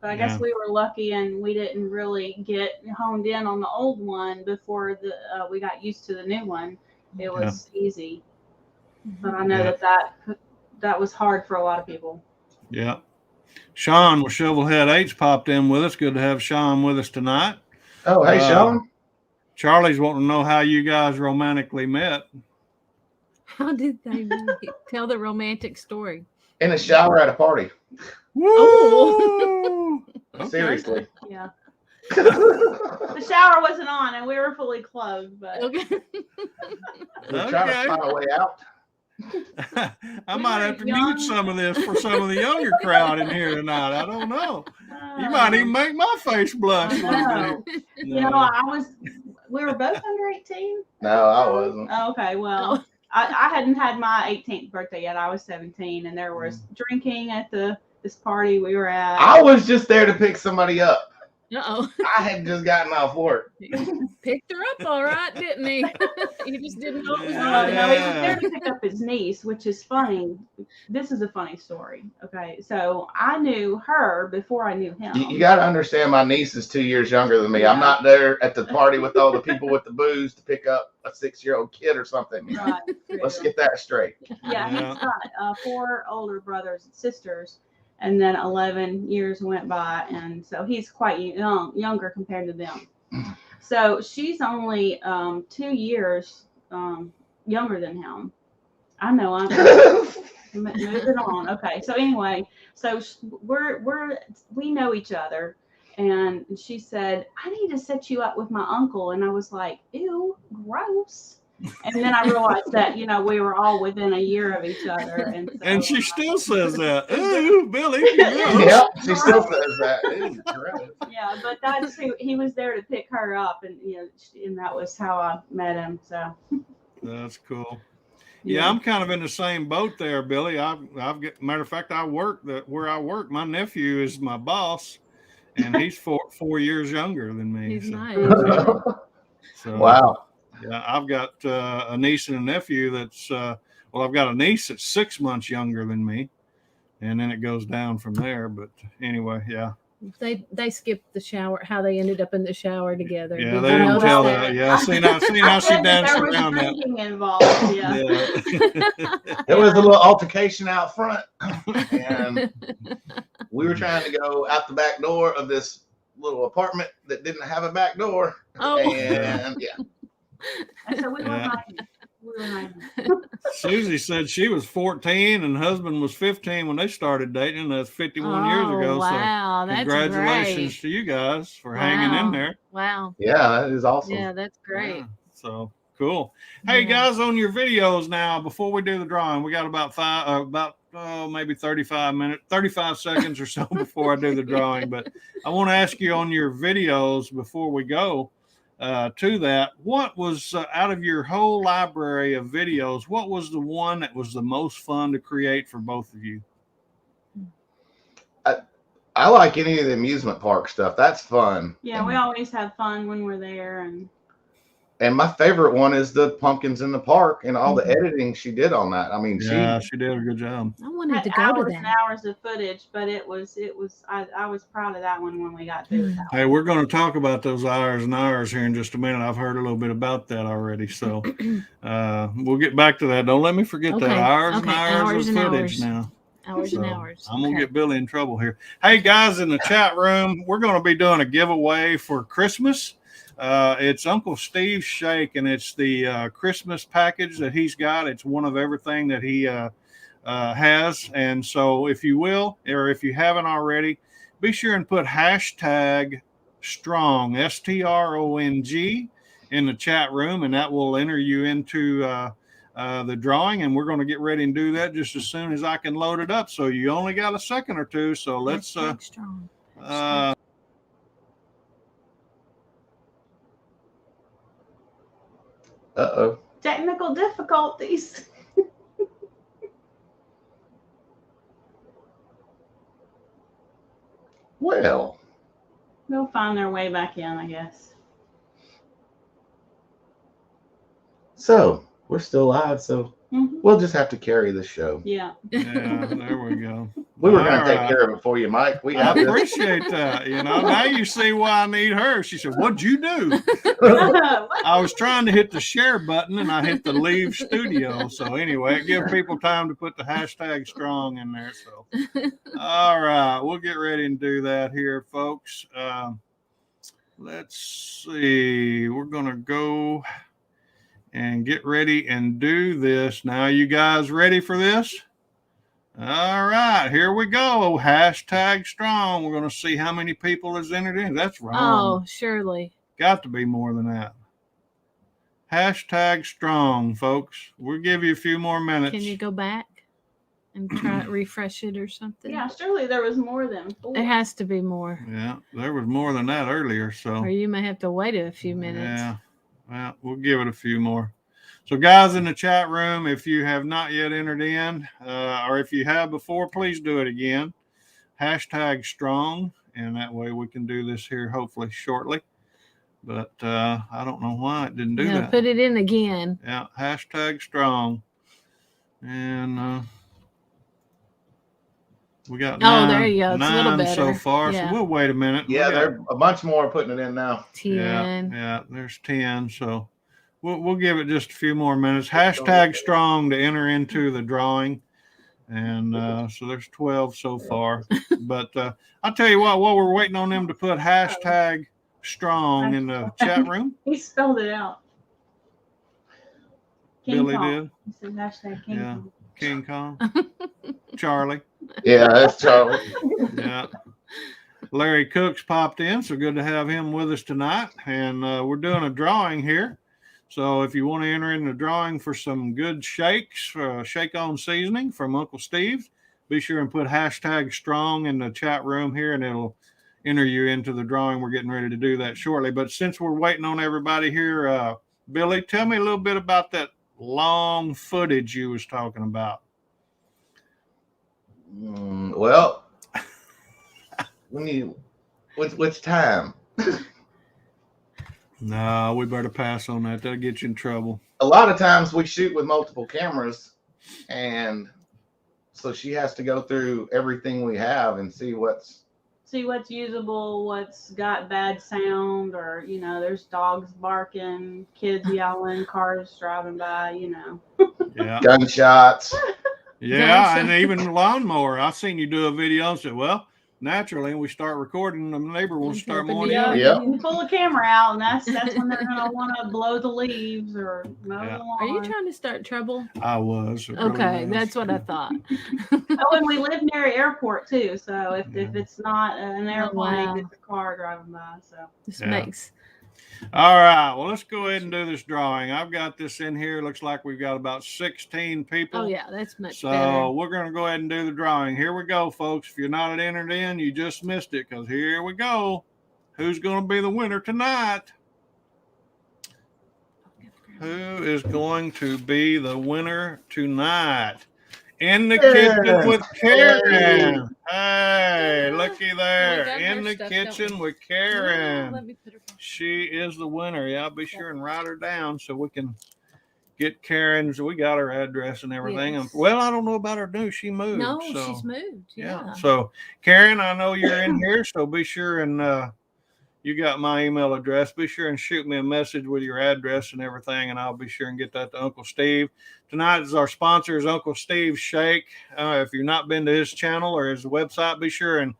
But I guess we were lucky, and we didn't really get honed in on the old one before we got used to the new one. It was easy, but I know that was hard for a lot of people. Yeah. Sean with Shovelhead H popped in with us. Good to have Sean with us tonight. Oh, hey, Sean. Charlie's wanting to know how you guys romantically met. How did they meet? Tell the romantic story. In a shower at a party. Woo! Okay. Seriously. Yeah. The shower wasn't on, and we were fully clothed, but We're trying to find a way out. I might have to mute some of this for some of the younger crowd in here tonight. I don't know. You might even make my face blush a little bit. No. We were both under 18. No, I wasn't. Okay, well, I hadn't had my 18th birthday yet. I was 17, and there was drinking at this party we were at. I was just there to pick somebody up. Uh-oh. I had just gotten off work. Picked her up all right, didn't he? You just didn't know it was No, on. he was there to pick up his niece, which is funny. This is a funny story. Okay, so I knew her before I knew him. You got to understand, my niece is 2 years younger than me. Yeah. I'm not there at the party with all the people with the booze to pick up a 6-year-old kid or something. Right. Let's get that straight. Yeah, he's got 4 older brothers and sisters. And then 11 years went by, and so he's quite younger compared to them. So she's only 2 years younger than him. I know. I'm moving on. Okay. So anyway, so we know each other, and she said, "I need to set you up with my uncle," and I was like, "Ew, gross." And then I realized that, we were all within a year of each other. And she still says that. Ooh, Billy. Yeah, she still says that. Yeah, but that's he was there to pick her up, and and that was how I met him. So that's cool. Yeah, I'm kind of in the same boat there, Billy. Matter of fact, where I work, my nephew is my boss, and he's 4 years younger than me. He's nice. So, wow. Yeah, I've got a niece and a nephew that's I've got a niece that's 6 months younger than me, and then it goes down from there. But anyway, yeah. They skipped the shower. How they ended up in the shower together. Yeah, they didn't tell that. Yeah, see how she danced around that. Involved. Yeah. There was a little altercation out front, and we were trying to go out the back door of this little apartment that didn't have a back door. Oh. And And so we were hiding. Susie said she was 14 and husband was 15 when they started dating. That's 51 years ago. Wow, so congratulations to you guys for hanging in there. Wow. Yeah, that is awesome. Yeah, that's great. Yeah, so cool. Hey guys, on your videos now, before we do the drawing, we got about maybe 35 seconds or so before I do the drawing. But I want to ask you on your videos before we go to that, what was out of your whole library of videos, what was the one that was the most fun to create for both of you? I like any of the amusement park stuff. That's fun. Yeah, we always have fun when we're there. And my favorite one is the pumpkins in the park and all the editing she did on that. I mean, she did a good job. I wanted to go hours to that. And hours of footage, but I was proud of that one when we got through. Hey, we're going to talk about those hours and hours here in just a minute. I've heard a little bit about that already, so we'll get back to that. Don't let me forget that hours and hours of footage now. Hours and hours. I'm going to get Billy in trouble here. Hey, guys, in the chat room, we're going to be doing a giveaway for Christmas. It's Uncle Steve's Shake, and it's the Christmas package that he's got. It's one of everything that he has. And so if you will, or if you haven't already, be sure and put hashtag strong, STRONG, in the chat room, and that will enter you into the drawing. And we're going to get ready and do that just as soon as I can load it up. So you only got a second or two. So let's strong. Uh-oh. Technical difficulties. Well, They'll find their way back in, I guess. so we're still live, so Mhm. we'll just have to carry the show. Yeah. Yeah, there we go. We were going All to take right. care of it for you, Mike. We I have this. appreciate that. Now you see why I need her. She said, "What'd you do?" I was trying to hit the share button and I hit the leave studio. So anyway, it gives people time to put the hashtag strong in there. So, all right, we'll get ready and do that here, folks. Let's see. We're going to go and get ready and do this. Now, you guys ready for this? All right, here we go. Hashtag strong. We're going to see how many people is entered in. That's wrong. Oh, surely. Got to be more than that. Hashtag strong, folks. We'll give you a few more minutes. Can you go back and try refresh it or something? Yeah, surely there was more than 4. It has to be more. Yeah, there was more than that earlier. So, Or you may have to wait a few minutes. yeah, well, we'll give it a few more. So, guys in the chat room, if you have not yet entered in, or if you have before, please do it again. Hashtag strong, and that way we can do this here hopefully shortly. But I don't know why it didn't do that. Put it in again. Yeah, hashtag strong. And we got there you go. It's a little nine better. so far. Yeah. So we'll wait a minute. Yeah, there are a bunch more putting it in now. 10. Yeah, there's 10. So we'll give it just a few more minutes. Hashtag strong to enter into the drawing. And so there's 12 so far. But I'll tell you what, while we're waiting on them to put hashtag strong in the chat room. He spelled it out. Billy Kong. did. He said hashtag King Yeah. Kong. King Kong. Charlie. Yeah, that's Charlie. Yeah. Larry Cooks popped in, so good to have him with us tonight. And we're doing a drawing here. So if you want to enter in the drawing for some good shakes, shake on seasoning from Uncle Steve's, be sure and put hashtag strong in the chat room here, and it'll enter you into the drawing. We're getting ready to do that shortly. But since we're waiting on everybody here, Billy, tell me a little bit about that long footage you was talking about. Well, which time? No, we better pass on that. That'll get you in trouble. A lot of times we shoot with multiple cameras, and so she has to go through everything we have and see what's usable, what's got bad sound, or there's dogs barking, kids yelling, cars driving by, Yeah. gunshots. Yeah, and even lawnmower. I've seen you do a video and said, well, naturally, we start recording, the neighbor will start mowing the yard. Yeah. You pull the camera out, and that's when they're gonna want to blow the leaves or mow the lawn. Are you trying to start trouble? I was. It really Okay, was. that's what I thought. Oh, and we live near an airport too, so if it's not an airplane, wow. it's a car driving by. So This Yeah. makes All right. Well, let's go ahead and do this drawing. I've got this in here. Looks like we've got about 16 people. Oh yeah, that's much So better. we're going to go ahead and do the drawing. Here we go, folks. If you're not entered in, you just missed it, because here we go. Who's going to be the winner tonight? Who is going to be the winner tonight? In the kitchen with Karen. Hey, looky there. got In her the stuff, kitchen don't with Yeah, Karen. let me put her back. She is the winner. Yeah, be sure and write her down so we can get Karen's. We got her address and everything. Yes. Well, I don't know about her new. She moved. No, so, she's moved. Yeah. So, Karen, I know you're in here, so be sure and you got my email address. Be sure and shoot me a message with your address and everything, and I'll be sure and get that to Uncle Steve. Tonight is our sponsor is Uncle Steve's Shake. If you've not been to his channel or his website, be sure and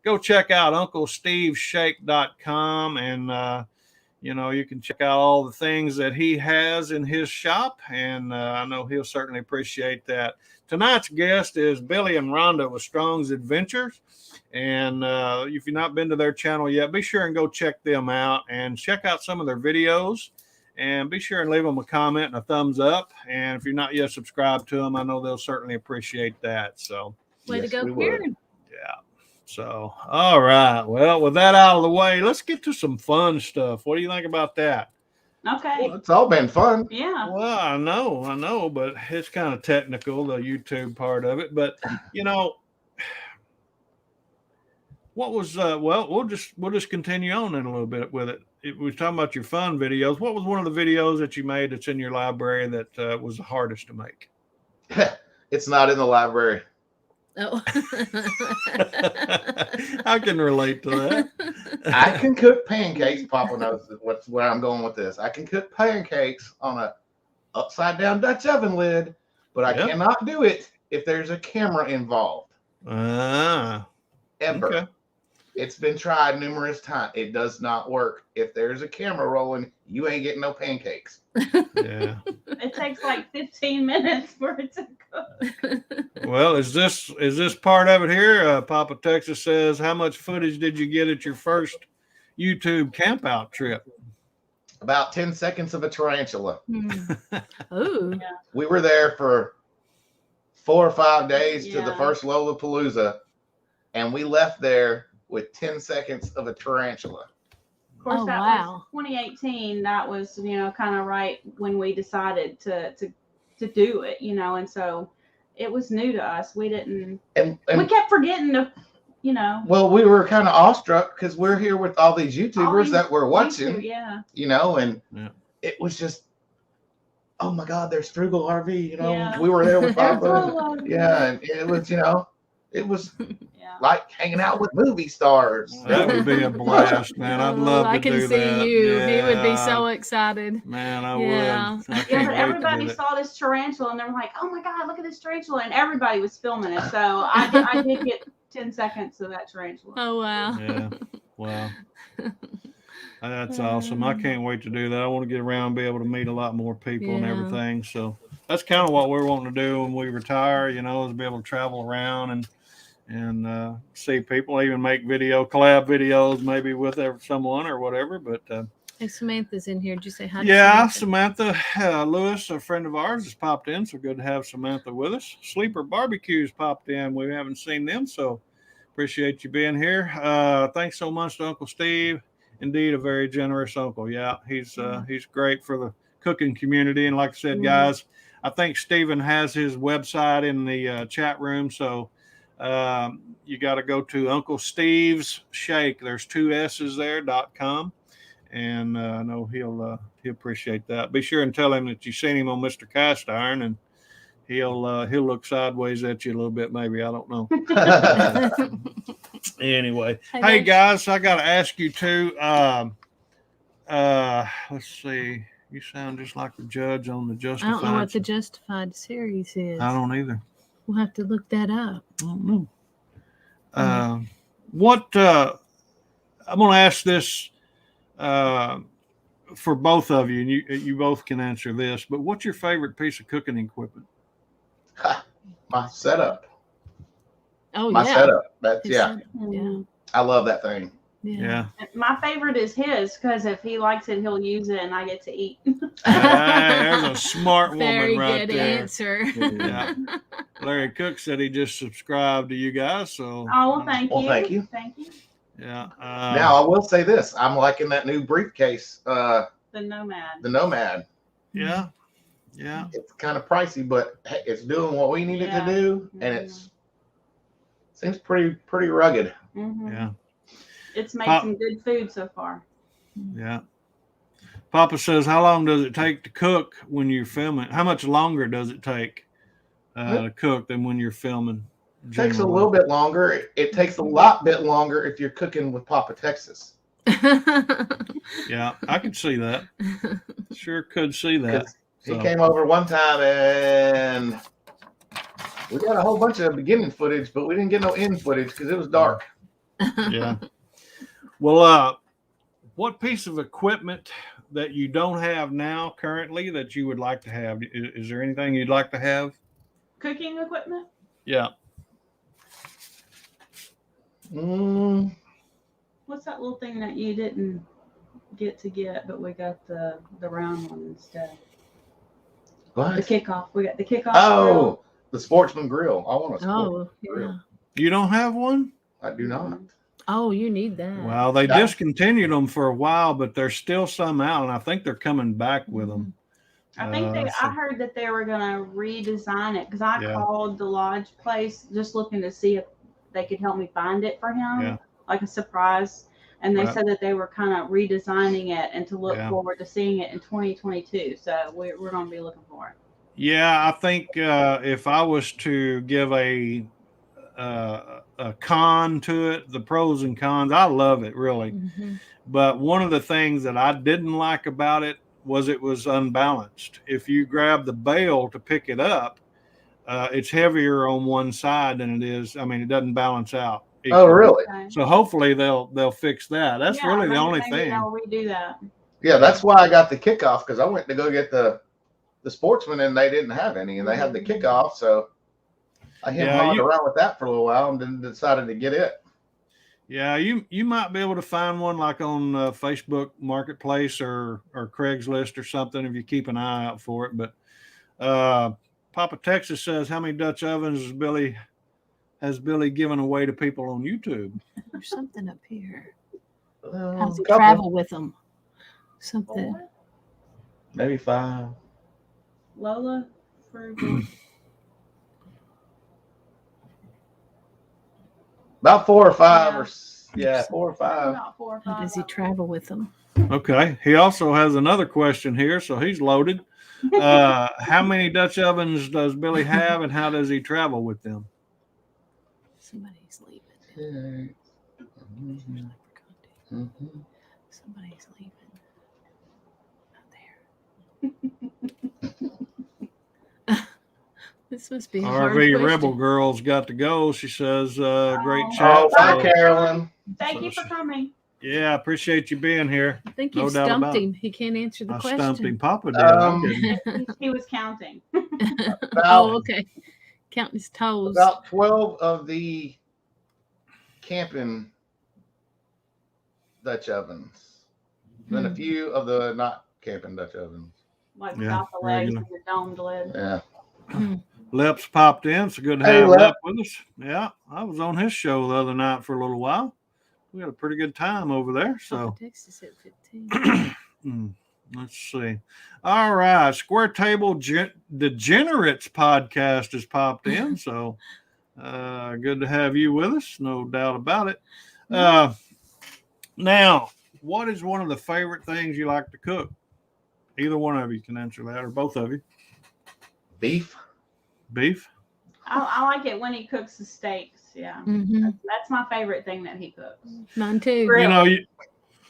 go check out UncleSteveShake.com and you can check out all the things that he has in his shop, and I know he'll certainly appreciate that. Tonight's guest is Billy and Rhonda with Strong's Adventures, and if you've not been to their channel yet, be sure and go check them out and check out some of their videos, and be sure and leave them a comment and a thumbs up. And if you're not yet subscribed to them, I know they'll certainly appreciate that. So Way Yes, to we go, would. Karen. yeah. So, all right. Well, with that out of the way, let's get to some fun stuff. What do you think about that? Okay. Well, it's all been fun. Yeah. Well, I know, but it's kind of technical, the YouTube part of it. But what was we'll just continue on in a little bit with it. We were talking about your fun videos. What was one of the videos that you made that's in your library that was the hardest to make? It's not in the library. Oh. I can relate to that. I can cook pancakes. Papa knows where I'm going with this. I can cook pancakes on a upside down Dutch oven lid, but I cannot do it if there's a camera involved. Ah, Ever. okay. It's been tried numerous times. It does not work. If there's a camera rolling, you ain't getting no pancakes. Yeah. It takes like 15 minutes for it to cook. Well, is this part of it here? Papa Texas says, how much footage did you get at your first YouTube campout trip? About 10 seconds of a tarantula. Oh. We were there for 4 or 5 days to the Yeah. first Lollapalooza, and we left there with 10 seconds of a tarantula. Of course, Oh, that wow. was 2018. That was, kind of right when we decided to do it, and so it was new to us. We didn't, And we kept forgetting to, well, we were kind of awestruck because we're here with all these YouTubers all these that we're watching, YouTube, yeah. And Yeah. it was just, oh my God, there's Struggle RV, Yeah. We were there with There's Papa. Lola. Yeah, and it was, it was Yeah. like hanging out with movie stars. That would be a blast, man. I'd love to I can do see that. you. He would be Yeah. so excited. Man, I Yeah. would. I Yeah, can't but wait to everybody do that. saw this tarantula and they were like, "Oh my God, look at this tarantula!" And everybody was filming it. So I did get 10 seconds of that tarantula. Oh, wow. Yeah. Wow. That's awesome. I can't wait to do that. I want to get around and be able to meet a lot more people and Yeah. everything. So that's kind of what we're wanting to do when we retire, is be able to travel around and see people, even make collab videos maybe with someone or whatever. But Hey, Samantha's in here. Did you say hi to yeah, Samantha? Samantha Lewis, a friend of ours, has popped in. So good to have Samantha with us. Sleeper Barbecues popped in. We haven't seen them, so appreciate you being here. Thanks so much to Uncle Steve. Indeed, a very generous uncle. Yeah, he's great for the cooking community. And like I said, guys, I think Steven has his website in the chat room. So you got to go to Uncle Steve's Shake. There's 2 S's there.com. And I know he'll appreciate that. Be sure and tell him that you seen him on Mr. Cast Iron, and he'll look sideways at you a little bit, maybe. I don't know. Anyway, hey guys, I got to ask you too. Let's see. You sound just like the judge on the Justified. I don't know what the Justified series is. I don't either. We'll have to look that up. I don't know. I'm going to ask this for both of you, and you both can answer this. But what's your favorite piece of cooking equipment? My setup. Oh, My yeah. setup. That's His setup, yeah. I love that thing. Yeah. My favorite is his because if he likes it, he'll use it and I get to eat. There's a smart woman Very right good there. answer. Yeah. Larry Cook said he just subscribed to you guys. So Oh, well, thank Well, you. thank you. Thank you. yeah. Now I will say this: I'm liking that new briefcase, The Nomad. the Nomad. Yeah. Yeah. It's kind of pricey, but hey, it's doing what we need it to do, and it's seems pretty rugged. Mm-hmm. Yeah. It's made Pop- some good food so far. Yeah. Papa says, how long does it take to cook when you're filming? How much longer does it take to cook than when you're filming? It takes a little bit longer. It takes a lot bit longer if you're cooking with Papa Texas. Yeah, I could see that. Sure could see that. 'Cause he came over one time and we got a whole bunch of beginning footage, but we didn't get no end footage because it was dark. Yeah. Well, What piece of equipment that you don't have now currently that you would like to have? Is there anything you'd like to have? Cooking equipment? Yeah. What's that little thing that you didn't get, but we got the round one instead? What? The kickoff. We got the kickoff. Oh, the Sportsman Grill. I want a Sportsman Yeah. Grill. You don't have one? I do not. Oh, you need that. Well, they discontinued them for a while, but there's still some out, and I think they're coming back with them. I think I heard that they were going to redesign it because I called the lodge place just looking to see if they could help me find it for him, like a surprise. And they said that they were kind of redesigning it and to look forward to seeing it in 2022. So we're going to be looking for it. Yeah, I think if I was to give a con to it, the pros and cons, I love it really. Mm-hmm. But one of the things that I didn't like about it was unbalanced. If you grab the bale to pick it up, it's heavier on one side than it is. I mean, it doesn't balance out. Oh, really? So hopefully they'll fix that. That's really the only thing. They'll redo that. Yeah, that's why I got the kickoff, because I went to go get the Sportsman and they didn't have any, and they had the kickoff, so I hemmed around with that for a little while and then decided to get it. Yeah, you might be able to find one like on Facebook Marketplace or Craigslist or something if you keep an eye out for it. But Papa Texas says, how many Dutch ovens has Billy given away to people on YouTube? There's something up here. Well, How's he travel with them? Something. 4? Maybe 5. Lola for about 4 or 5 or 4 or 5. About 4 or 5. How does he travel with them? Okay. He also has another question here, so he's loaded. How many Dutch ovens does Billy have, and how does he travel with them? Somebody's leaving. Somebody's leaving. Not there. This must be a hard RV question. Rebel Girl's got to go. She says, great chat. Oh, bye, Carolyn. Thank you for coming. Yeah, I appreciate you being here. I think you stumped him. He can't answer the question. I stumped him. Papa did. He was counting. Oh, okay. Counting his toes. About 12 of the camping Dutch ovens. Then a few of the not camping Dutch ovens. Like without the legs and the domed lid. Yeah. Lep's popped in. It's good to have Lep with us. Yeah, I was on his show the other night for a little while. We had a pretty good time over there. So Texas at 15. Let's see. All right, Square Table Degenerates podcast has popped in. So good to have you with us, no doubt about it. Now, what is one of the favorite things you like to cook? Either one of you can answer that, or both of you. Beef. I like it when he cooks the steaks. Yeah, that's my favorite thing that he cooks. Mine too. You know,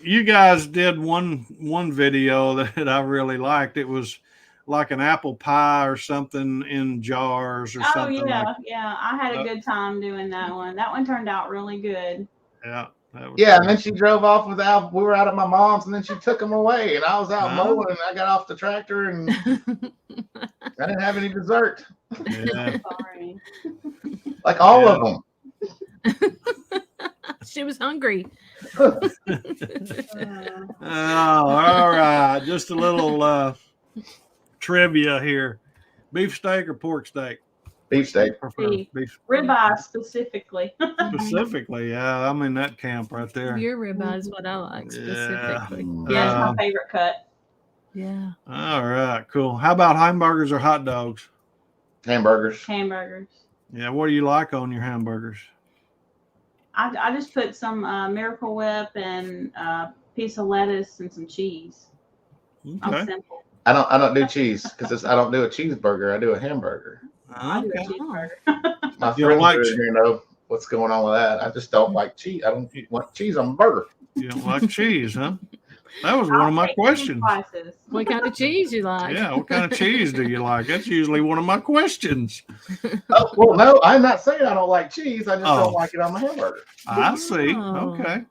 you guys did one video that I really liked. It was like an apple pie or something in jars or something. Yeah. I had a good time doing that one. That one turned out really good. Yeah. And then she drove off without. We were out at my mom's, and then she took them away, and I was out mowing, and I got off the tractor, and I didn't have any dessert. Yeah. Sorry. Like all of them. She was hungry. Oh, all right. Just a little trivia here. Beef steak or pork steak? Beef steak. Beef. Ribeye specifically. Specifically, yeah. I'm in that camp right there. Your ribeye is what I like specifically. Yeah, it's my favorite cut. Yeah. All right, cool. How about hamburgers or hot dogs? Hamburgers. Yeah, what do you like on your hamburgers? I just put some Miracle Whip and a piece of lettuce and some cheese. Okay. I'm simple. I don't do cheese because I don't do a cheeseburger. I do a hamburger. I do a cheeseburger. My friends here know what's going on with that. I just don't like cheese. I don't want cheese on a burger. You don't like cheese, huh? That was one of my questions. What kind of cheese you like? Yeah, what kind of cheese do you like? That's usually one of my questions. Oh, well, no, I'm not saying I don't like cheese. I just don't like it on my hamburger. I see. Okay.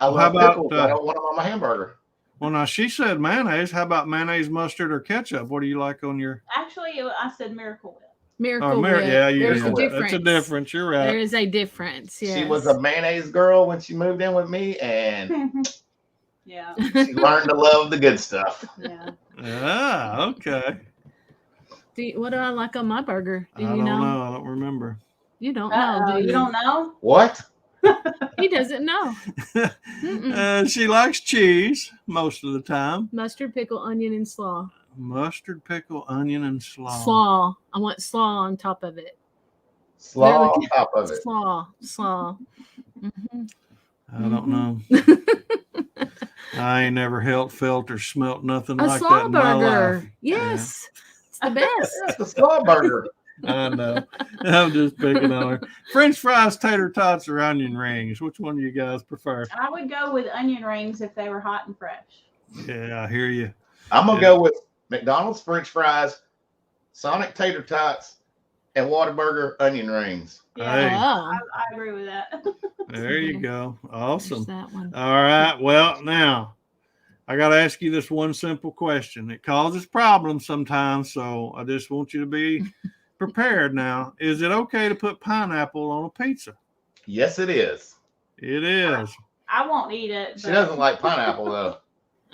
I Well, how love about, pickles. I don't want them on my hamburger. Well, now she said mayonnaise. How about mayonnaise, mustard, or ketchup? What do you like on your? Actually, I said Miracle Whip. Miracle Whip. Yeah, There's a Miracle Whip. difference. That's a difference. You're right. There is a difference. Yes. She was a mayonnaise girl when she moved in with me, and Yeah. she learned to love the good stuff. Yeah. Ah, okay. What do I like on my burger? Do I you don't know? know. I don't remember. You don't know, do you? You don't know? What? He doesn't know. She likes cheese most of the time. Mustard, pickle, onion, and slaw. Mustard, pickle, onion, and slaw. Slaw. I want slaw on top of it. Slaw on top of it. Slaw. Mm-hmm. I don't know. I ain't never felt or smelt nothing A like slaw that in my burger. life. Yes. It's the best. That's the slaw burger. I know. I'm just picking on her. French fries, tater tots, or onion rings. Which one do you guys prefer? I would go with onion rings if they were hot and fresh. Yeah, I hear you. I'm gonna go with McDonald's French fries, Sonic tater tots, and Whataburger onion rings. Hey. Oh. I agree with that. There you go. Awesome. There's that one. All right. Well, now I got to ask you this one simple question. It causes problems sometimes, so I just want you to be prepared now. Is it okay to put pineapple on a pizza? Yes, it is. It is. I won't eat it. She doesn't like pineapple though.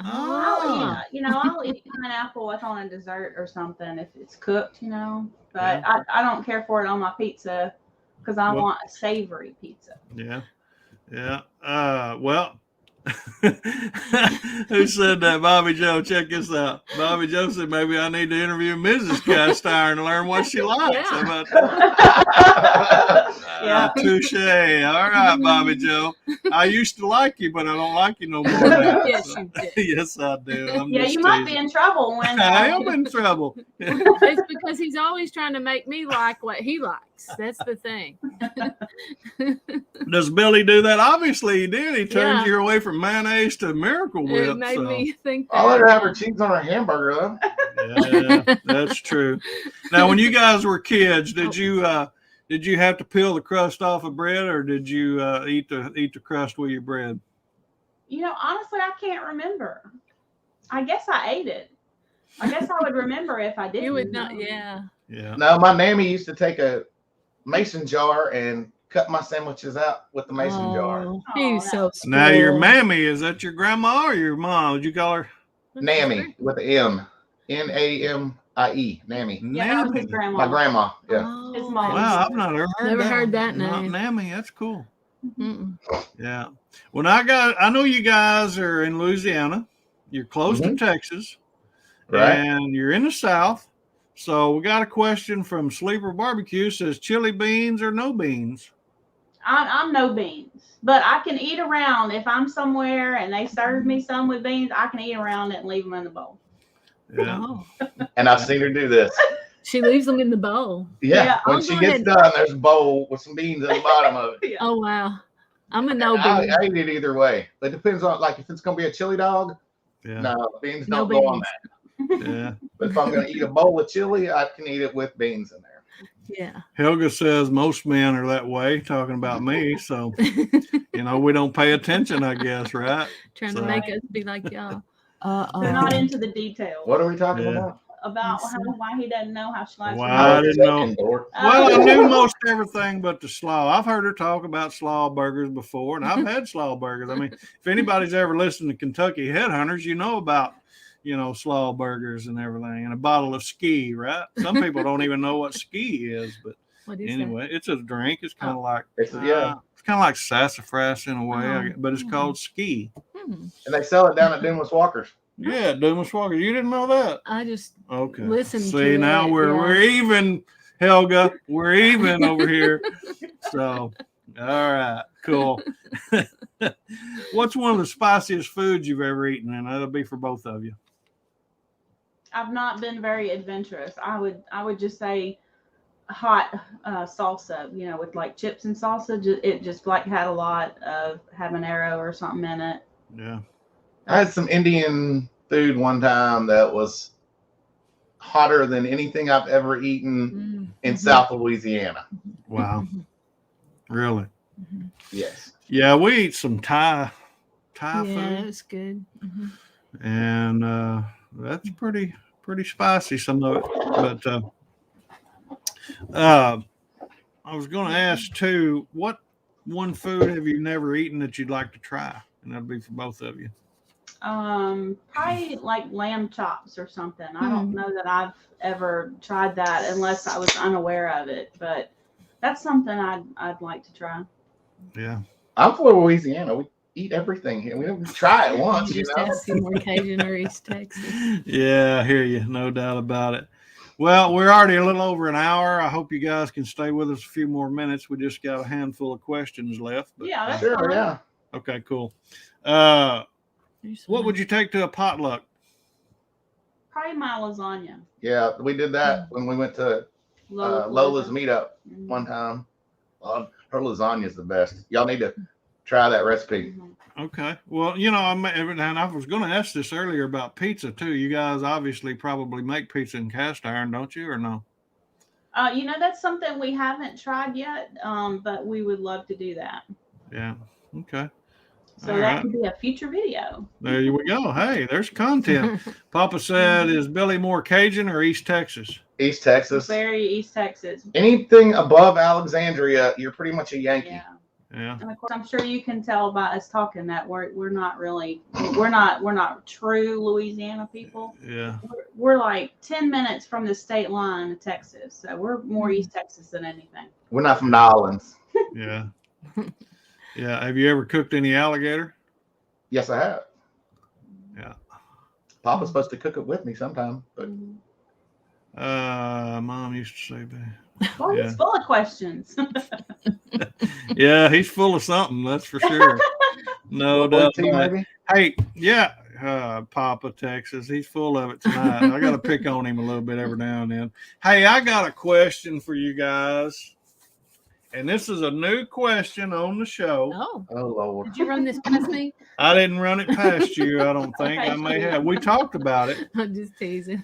I'll eat pineapple like on a dessert or something if it's cooked, But Yeah. I don't care for it on my pizza because I want a savory pizza. Yeah. Yeah. Well, who said that? Bobby Joe. Check this out. Bobby Joe said maybe I need to interview Mrs. Cast Iron to learn what she likes. Yeah. How about that? Yeah. Touche. All right, Bobby Joe. I used to like you, but I don't like you no more now. Yes, So- you did. Yes, I do. I'm Yeah, just you might be teasing. in trouble when I am in trouble. It's because he's always trying to make me like what he likes. That's the thing. Does Billy do that? Obviously, he did. He turned Yeah. you away from mayonnaise to Miracle Whip. It made so. me think I'll let her have her that. cheese on her hamburger though. Yeah, that's true. Now, when you guys were kids, did you have to peel the crust off of bread, or did you eat the crust with your bread? Honestly, I can't remember. I guess I ate it. I guess I would remember if I did. You would not, yeah. Yeah. No, my mammy used to take a mason jar and cut my sandwiches out with the mason jar. Oh, he's so spoiled. Now, your mammy, is that your grandma or your mom? Would you call her Nammy with the M. Namie. Nammy. Yeah, that was his Nammy? grandma. My grandma. Yeah. Oh, His mom. Wow, I've not ever heard Never that. heard that Not name. Nammy, that's cool. Mm-mm. Yeah. Well, I know you guys are in Louisiana. You're close to Texas. Right. And you're in the South. So we got a question from Sleeper Barbecue. Says chili beans or no beans? I'm no beans, but I can eat around if I'm somewhere and they serve me some with beans. I can eat around it and leave them in the bowl. Yeah. Oh. And I've seen her do this. She leaves them in the bowl. Yeah. Yeah, when I'm she going gets in- done, there's a bowl with some beans at the bottom of it. Oh, wow. I'm a no I bean. eat it either way. It depends on if it's gonna be a chili dog. Yeah. No, beans No don't go on beans. that. Yeah. But if I'm gonna eat a bowl of chili, I can eat it with beans in there. Yeah. Helga says most men are that way, talking about me. So, we don't pay attention, I guess, right? Trying So- to make us be like y'all. They're not into the details What are we talking Yeah. about? why he doesn't know how she likes Wow. her I meat. didn't know. Second door. Well, I knew most everything but the slaw. I've heard her talk about slaw burgers before, and I've had slaw burgers. I mean, if anybody's ever listened to Kentucky Headhunters, you know about, slaw burgers and everything, and a bottle of ski, right? Some people don't even know what ski is, but What is anyway, it's a drink. It's kind of like, It's, yeah. it's kind of like sassafras in a way, but it's Mhm. called ski. that? Hmm. And they sell it down at Dennis Walker's. Yeah, Dumas Walker. You didn't know that? I just Okay. Listen See, to now it, we're yeah. even, Helga. We're even over here. So, all right, cool. What's one of the spiciest foods you've ever eaten? And that'll be for both of you. I've not been very adventurous. I would just say hot salsa, with like chips and salsa. It just like had a lot of habanero or something in it. Yeah. I had some Indian food one time that was hotter than anything I've ever eaten in South Louisiana. Wow. Really? Yes. Yeah, we eat some Thai Thai Yeah, food. it's good. And that's pretty spicy, some of it. But I was going to ask too, what one food have you never eaten that you'd like to try? And that'd be for both of you. Probably like lamb chops or something. I don't know that I've ever tried that unless I was unaware of it, but that's something I'd like to try. Yeah. I'm from Louisiana. We eat everything here. We don't try it once, You you just know. have to see more Cajun or East Texas. Yeah, I hear you. No doubt about it. Well, we're already a little over an hour. I hope you guys can stay with us a few more minutes. We just got a handful of questions left. But, Yeah, that's Sure, fine. yeah. okay, cool. What would you take to a potluck? Probably my lasagna. Yeah, we did that when we went to Lola's meetup one time. Her lasagna is the best. Y'all need to try that recipe. Okay. Well, you know, and I was going to ask this earlier about pizza too. You guys obviously probably make pizza in cast iron, don't you, or no? You know, that's something we haven't tried yet, but we would love to do that. Yeah. Okay. So All that right. could be a future video. There we go. Hey, there's content. Papa said, is Billy more Cajun or East Texas? East Texas. Very East Texas. Anything above Alexandria, you're pretty much a Yankee. Yeah. Yeah. And of course, I'm sure you can tell by us talking that we're not really we're not true Louisiana people. Yeah. We're like 10 minutes from the state line of Texas, so we're more East Texas than anything. We're not from New Orleans. Yeah. Yeah. Have you ever cooked any alligator? Yes, I have. Yeah. Papa's supposed to cook it with me sometime, but Mom used to say that. Well, Yeah. he's full of questions. Yeah, he's full of something, that's for sure. No doubt about it. maybe. Hey, yeah, Papa, Texas, he's full of it tonight. I got to pick on him a little bit every now and then. Hey, I got a question for you guys, and this is a new question on the show. Oh, Oh Lord. did you run this past me? I didn't run it past you, I don't think. I may have. We talked about it. I'm just teasing.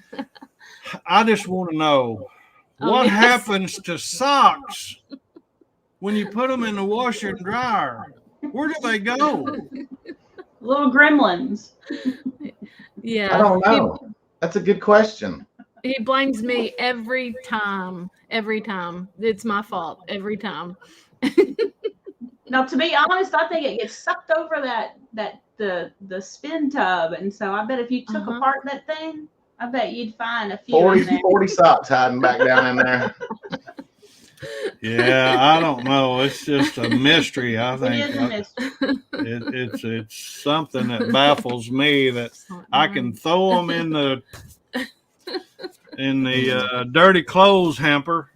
I just want to know what happens to socks when you put them in the washer and dryer. Where do they go? Little gremlins. Yeah. I don't know. That's a good question. He blames me every time. Every time. It's my fault. Every time. Now, to be honest, I think it gets sucked over the spin tub, and so I bet if you took apart that thing, I bet you'd find a few in there. 40 socks hiding back down in there. Yeah, I don't know. It's just a mystery. I think It is a mystery. it's something that baffles me that I can throw them in the dirty clothes hamper.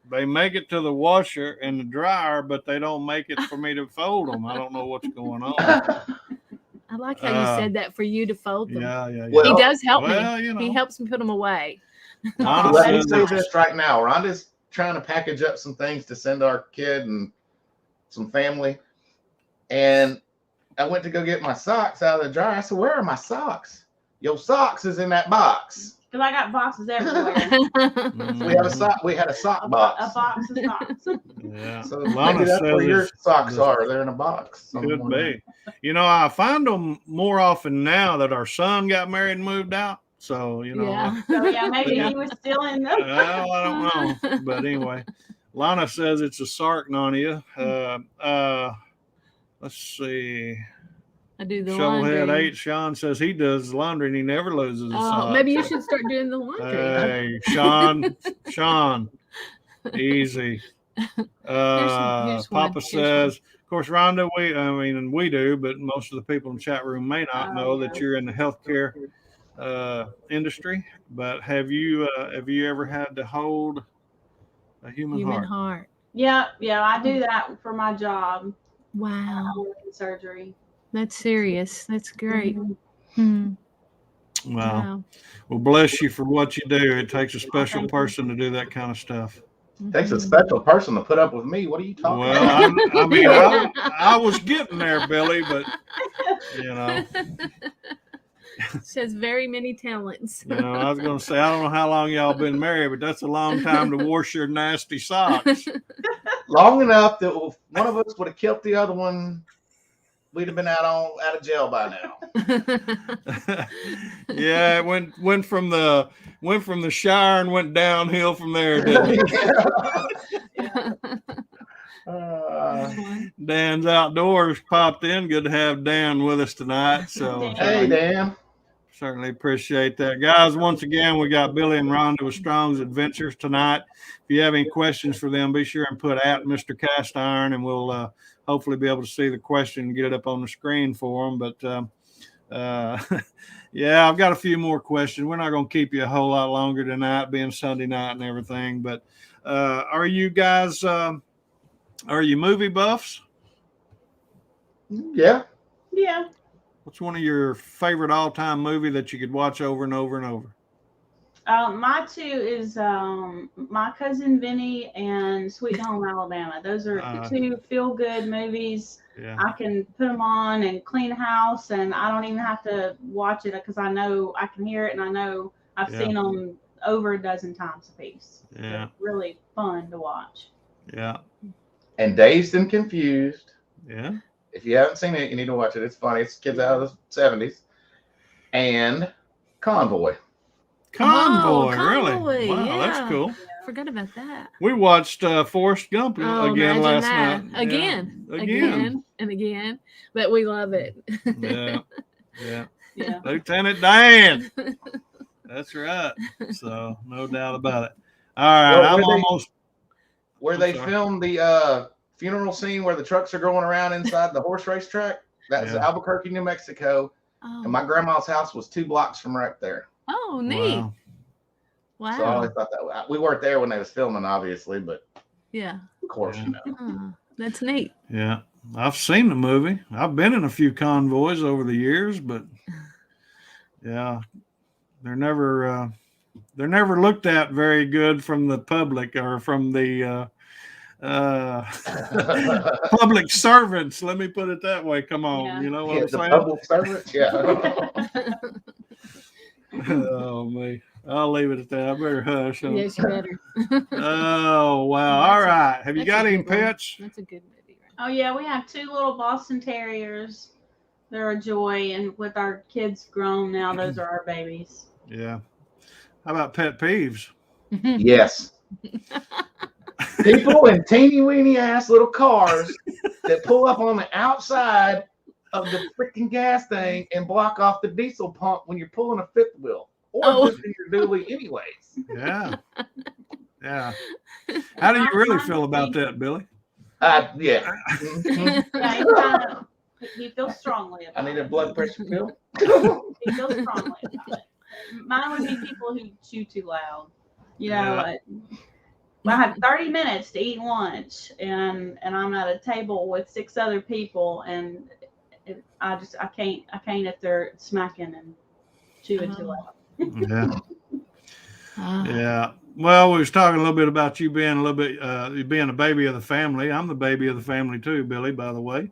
They make it to the washer and the dryer, but they don't make it for me to fold them. I don't know what's going on. I like how you said that, for you to fold them. Yeah. Well, He does help me. You know. He helps me put them away. Let me say this right now. Rhonda's trying to package up some things to send our kid and some family. And I went to go get my socks out of the dryer. I said, where are my socks? Your socks is in that box. Because I got boxes everywhere. We had a sock box. A box of socks. Yeah. So Lana maybe that's where says your it's- socks are. They're in a box. Could somewhere. be. You know, I find them more often now that our son got married and moved out. So, you know, Yeah. So yeah, maybe he was still in them. well, I don't know. But anyway, Lana says it's a sark, Nania. Let's see. I do the Shovelhead laundry. 8. Sean says he does laundry and he never loses a sock. Oh, maybe you should start doing the laundry. Hey, Sean, easy. Here's one. Papa Here's says, of course, Rhonda, we do, but most of the people in the chat room may not Oh, know yeah. that you're in the healthcare industry. But have you ever had to hold a human heart? Yeah, I do that for my job. Wow. Surgery. That's serious. That's great. Mhm. Wow. Well, bless you for what you do. It takes a special person to do that kind of stuff. Takes a special person to put up with me. What are you talking about? Well, I was getting there, Billy, but you know. She has very many talents. You know, I was going to say, I don't know how long y'all been married, but that's a long time to wash your nasty socks. Long enough that one of us would have killed the other one we'd have been out of jail by now. Yeah, it went from the Shire and went downhill from there, didn't it? Dan's Outdoors popped in. Good to have Dan with us tonight. So hey, Dan. Certainly appreciate that. Guys, once again, we got Billy and Rhonda with Strong's Adventures tonight. If you have any questions for them, be sure and put at Mr. Cast Iron, and we'll hopefully be able to see the question and get it up on the screen for them. But yeah, I've got a few more questions. We're not going to keep you a whole lot longer tonight, being Sunday night and everything. But are you guys, are you movie buffs? Yeah. Yeah. What's one of your favorite all-time movie that you could watch over and over and over? My two is My Cousin Vinny and Sweet Home Alabama. Those are two feel-good movies. Yeah. I can put them on and clean the house, and I don't even have to watch it because I know I can hear it, and I know I've seen them over a dozen times a piece. Yeah. They're really fun to watch. Yeah. And Dazed and Confused. Yeah. If you haven't seen it, you need to watch it. It's funny. It's kids out of the 70s. And Convoy. Convoy, Convoy, really? Wow, yeah. That's cool. Yeah. Forgot about that. We watched Forrest Gump again last night. Again, Yeah. again, and again. But we love it. Yeah. Yeah. Yeah. Lieutenant Dan. That's right. So no doubt about it. All right. Well, where they filmed the funeral scene where the trucks are going around inside the horse race track. That's Albuquerque, New Mexico. Oh. And my grandma's house was 2 blocks from right there. Oh, neat. Wow. So I always thought that we weren't there when they was filming, obviously, but yeah, of course, you know. Oh, that's neat. Yeah. I've seen the movie. I've been in a few convoys over the years, but yeah, they're never looked at very good from the public or from the public servants. Let me put it that way. Come on, Yeah. you know what I'm The saying? public servants, yeah. Oh me, I'll leave it at that. I better hush. Huh? Yes, you better. Oh wow! All right. Have you got any pets? That's a good movie. Right? Oh yeah, we have 2 little Boston Terriers. They're a joy, and with our kids grown now, those are our babies. Yeah. How about pet peeves? Yes. People in teeny weeny ass little cars that pull up on the outside of the freaking gas thing and block off the diesel pump when you're pulling a fifth wheel or just in your dually anyways. Yeah. Yeah. How do you really feel about that, Billy? Yeah. Yeah, he feels strongly about it. I need a blood pressure pill. He feels strongly about it. Mine would be people who chew too loud. You know, I have 30 minutes to eat lunch, and I'm at a table with 6 other people, and I can't if they're smacking and chewing too loud. Yeah. Yeah. Well, we was talking a little bit about you being being a baby of the family. I'm the baby of the family too, Billy, by the way.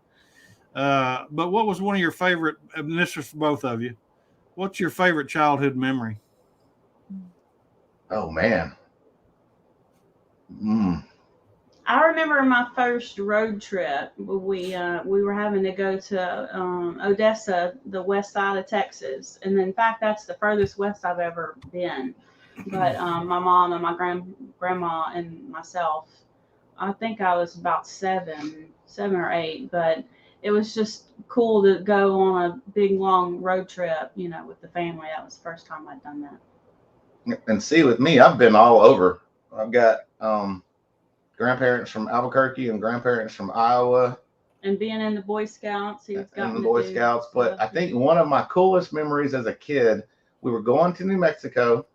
But what was one of your favorite, and this is for both of you, what's your favorite childhood memory? Oh man. I remember my first road trip. We were having to go to Odessa, the west side of Texas, and in fact, that's the furthest west I've ever been. But my mom and my grandma and myself, I think I was about 7 or 8, but it was just cool to go on a big long road trip, you know, with the family. That was the first time I'd done that. And see, with me, I've been all over. I've got grandparents from Albuquerque and grandparents from Iowa. And being in the Boy Scouts, But I think one of my coolest memories as a kid, we were going to New Mexico.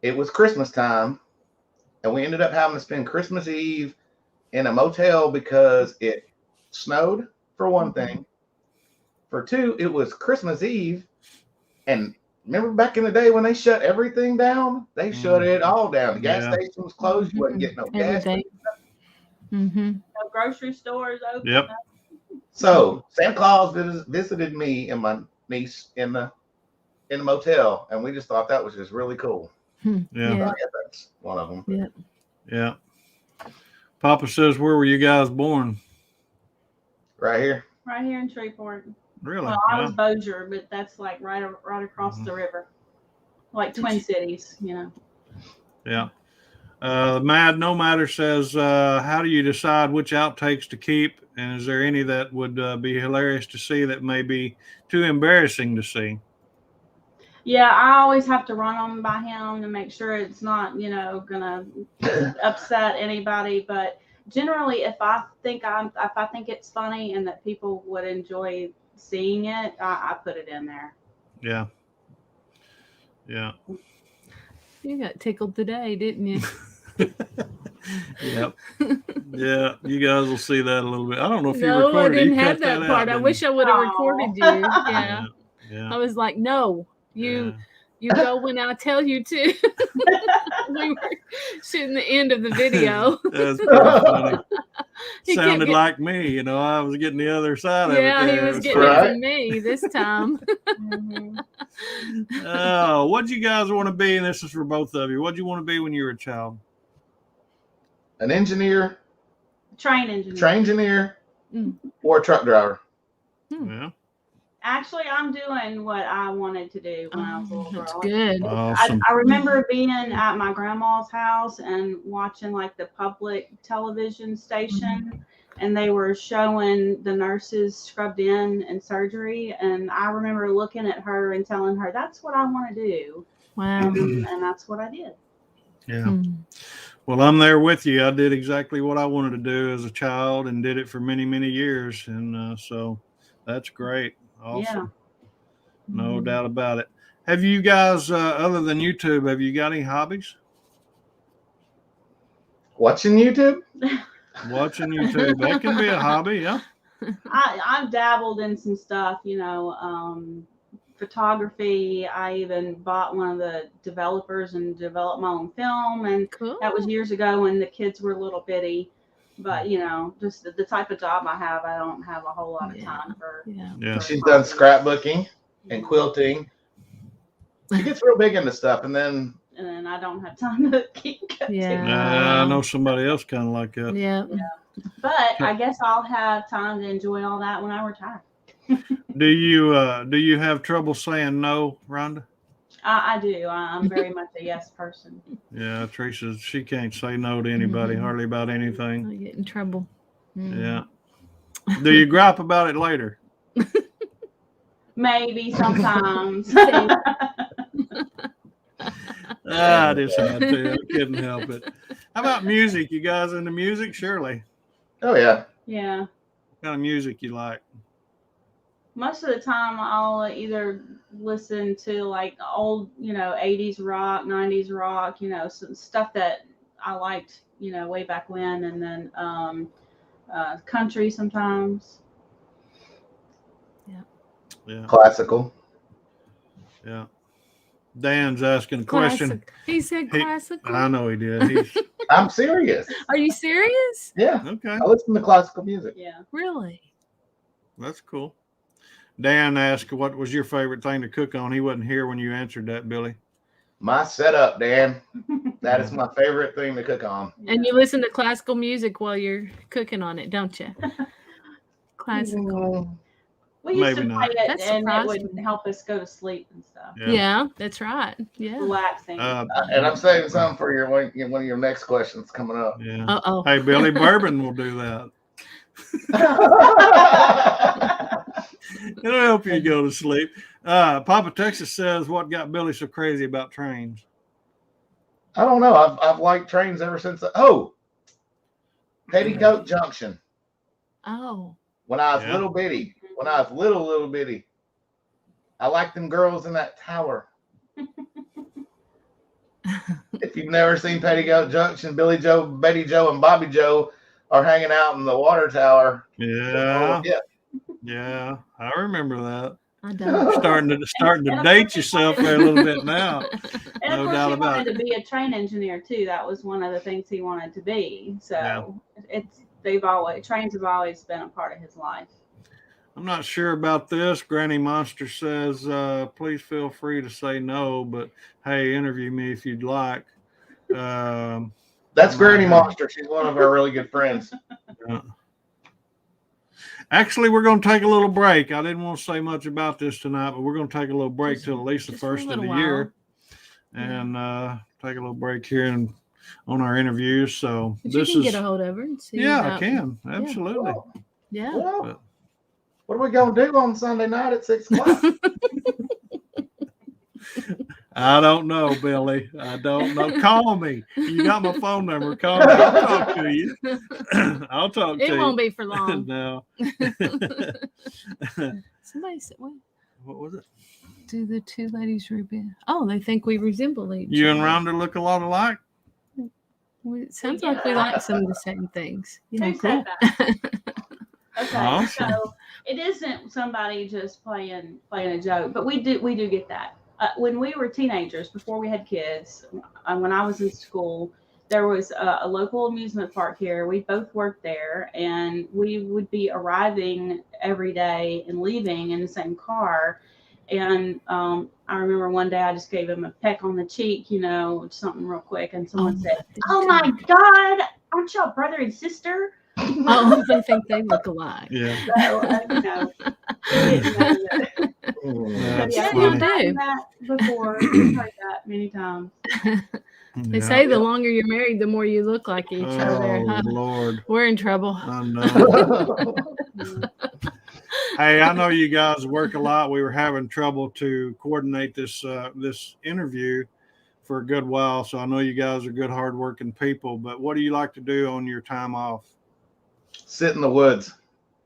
It was Christmas time, and we ended up having to spend Christmas Eve in a motel because it snowed, for one thing. For 2, it was Christmas Eve, and remember back in the day when they shut everything down? They shut it all down. The gas station was closed. You wasn't getting no gas. No grocery stores open. Yep. So Santa Claus visited me and my niece in the motel, and we just thought that was just really cool. Yeah. That's one of them. Yeah. Papa says, where were you guys born? Right here. Right here in Shreveport. Really? Well, I was Bossier, but that's like right across the river, like Twin Cities, you know. Yeah. Mad No Matter says, how do you decide which outtakes to keep? And is there any that would be hilarious to see that may be too embarrassing to see? Yeah, I always have to run them by him to make sure it's not, you know, gonna upset anybody. But generally, if I think it's funny and that people would enjoy seeing it, I put it in there. Yeah. Yeah. You got tickled today, didn't you? Yep. Yeah, you guys will see that a little bit. I don't know if you No, I recorded it. didn't You have cut that that part. out, I wish I would have recorded you. Yeah. Yeah. I was like, no, you go when I tell you to. We were shooting the end of the video. That's pretty funny. Sounded like me, you know. I was getting the other side of it. Yeah, he was getting it from me this time. Oh, what'd you guys want to be? And this is for both of you. What'd you want to be when you were a child? An engineer, Train engineer, or a truck driver. Yeah. Actually, I'm doing what I wanted to do when I was a little girl. That's good. Awesome. I remember being at my grandma's house and watching like the public television station, and they were showing the nurses scrubbed in surgery. And I remember looking at her and telling her, that's what I want to do. Wow. And that's what I did. Yeah. Well, I'm there with you. I did exactly what I wanted to do as a child and did it for many, many years. And so that's great. Awesome. Yeah. No doubt about it. Have you guys, other than YouTube, have you got any hobbies? Watching YouTube? Watching YouTube. That can be a hobby, yeah. I've dabbled in some stuff, you know, photography. I even bought one of the developers and developed my own film. And that was years ago when the kids were little bitty. But, you know, just the type of job I have, I don't have a whole lot of time for. Yeah. She's done scrapbooking and quilting. She gets real big into stuff, and then I don't have time to keep cutting. I know somebody else kind of like that. Yeah. But I guess I'll have time to enjoy all that when I retire. Do you have trouble saying no, Rhonda? I do. I'm very much a yes person. Yeah, Teresa, she can't say no to anybody, hardly about anything. I get in trouble. Yeah. Do you gripe about it later? Maybe sometimes. I just had to. I couldn't help it. How about music? You guys into music? Surely. Oh, yeah. Yeah. What kind of music you like? Most of the time, I'll either listen to like old, you know, 80s rock, 90s rock, you know, some stuff that I liked, you know, way back when, and then country sometimes. Yeah. Classical. Yeah. Dan's asking a question. He said classical. I know he did. I'm serious. Are you serious? Yeah. Okay. I listen to classical music. Yeah. Really? That's cool. Dan asked, what was your favorite thing to cook on? He wasn't here when you answered that, Billy. My setup, Dan. That is my favorite thing to cook on. And you listen to classical music while you're cooking on it, don't you? Classical. We used Maybe to play not. it, and it would help us go to sleep and stuff. Yeah, that's right. Yeah. Relaxing. And I'm saving some for one of your next questions coming up. Yeah. Uh-oh. Hey, Billy, bourbon will do that. It'll help you go to sleep. Papa Texas says, what got Billy so crazy about trains? I don't know. I've liked trains ever since. Petticoat Junction. Oh. When I was little bitty. When I was little bitty. I liked them girls in that tower. If you've never seen Petticoat Junction, Billy Joe, Betty Joe, and Bobby Joe are hanging out in the water tower. Yeah. Yeah. Yeah, I remember that. I don't. Starting to date yourself there a little bit now. And No of doubt course, he about wanted it. to be a train engineer too. That was one of the things he wanted to be. So trains have always been a part of his life. I'm not sure about this. Granny Monster says, please feel free to say no, but hey, interview me if you'd like. That's Granny Monster. She's one of our really good friends. Actually, we're going to take a little break. I didn't want to say much about this tonight, but we're going to take a little break till at least the first of the year, and take a little break here and on our interviews. So But this you can is get a hold of her and see. yeah, about, I can absolutely. Yeah. Well, what are we gonna do on Sunday night at 6 o'clock? I don't know, Billy. I don't know. Call me. You got my phone number. Call me. I'll talk to you. I'll talk to you. It won't be for long. No. Somebody said, "What? What was it? Do the two ladies resemble?" Oh, they think we resemble each You other. and Rhonda look a lot alike. It sounds like we like some of the same things. Who said that? Okay, Awesome. so it isn't somebody just playing a joke, but we do get that. When we were teenagers, before we had kids, when I was in school, there was a local amusement park here. We both worked there, and we would be arriving every day and leaving in the same car. And I remember one day I just gave him a peck on the cheek, something real quick, and someone said, "Oh my God, aren't y'all brother and sister?" Oh, they think they look alike. Yeah. So, we didn't know that. That's Yeah, funny. we've gotten that before. We've heard that many times. They say the longer you're married, the more you look like each other. Oh, Huh? Lord. We're in trouble. I know. Hey, I know you guys work a lot. We were having trouble to coordinate this interview for a good while, so I know you guys are good, hardworking people. But what do you like to do on your time off? Sit in the woods.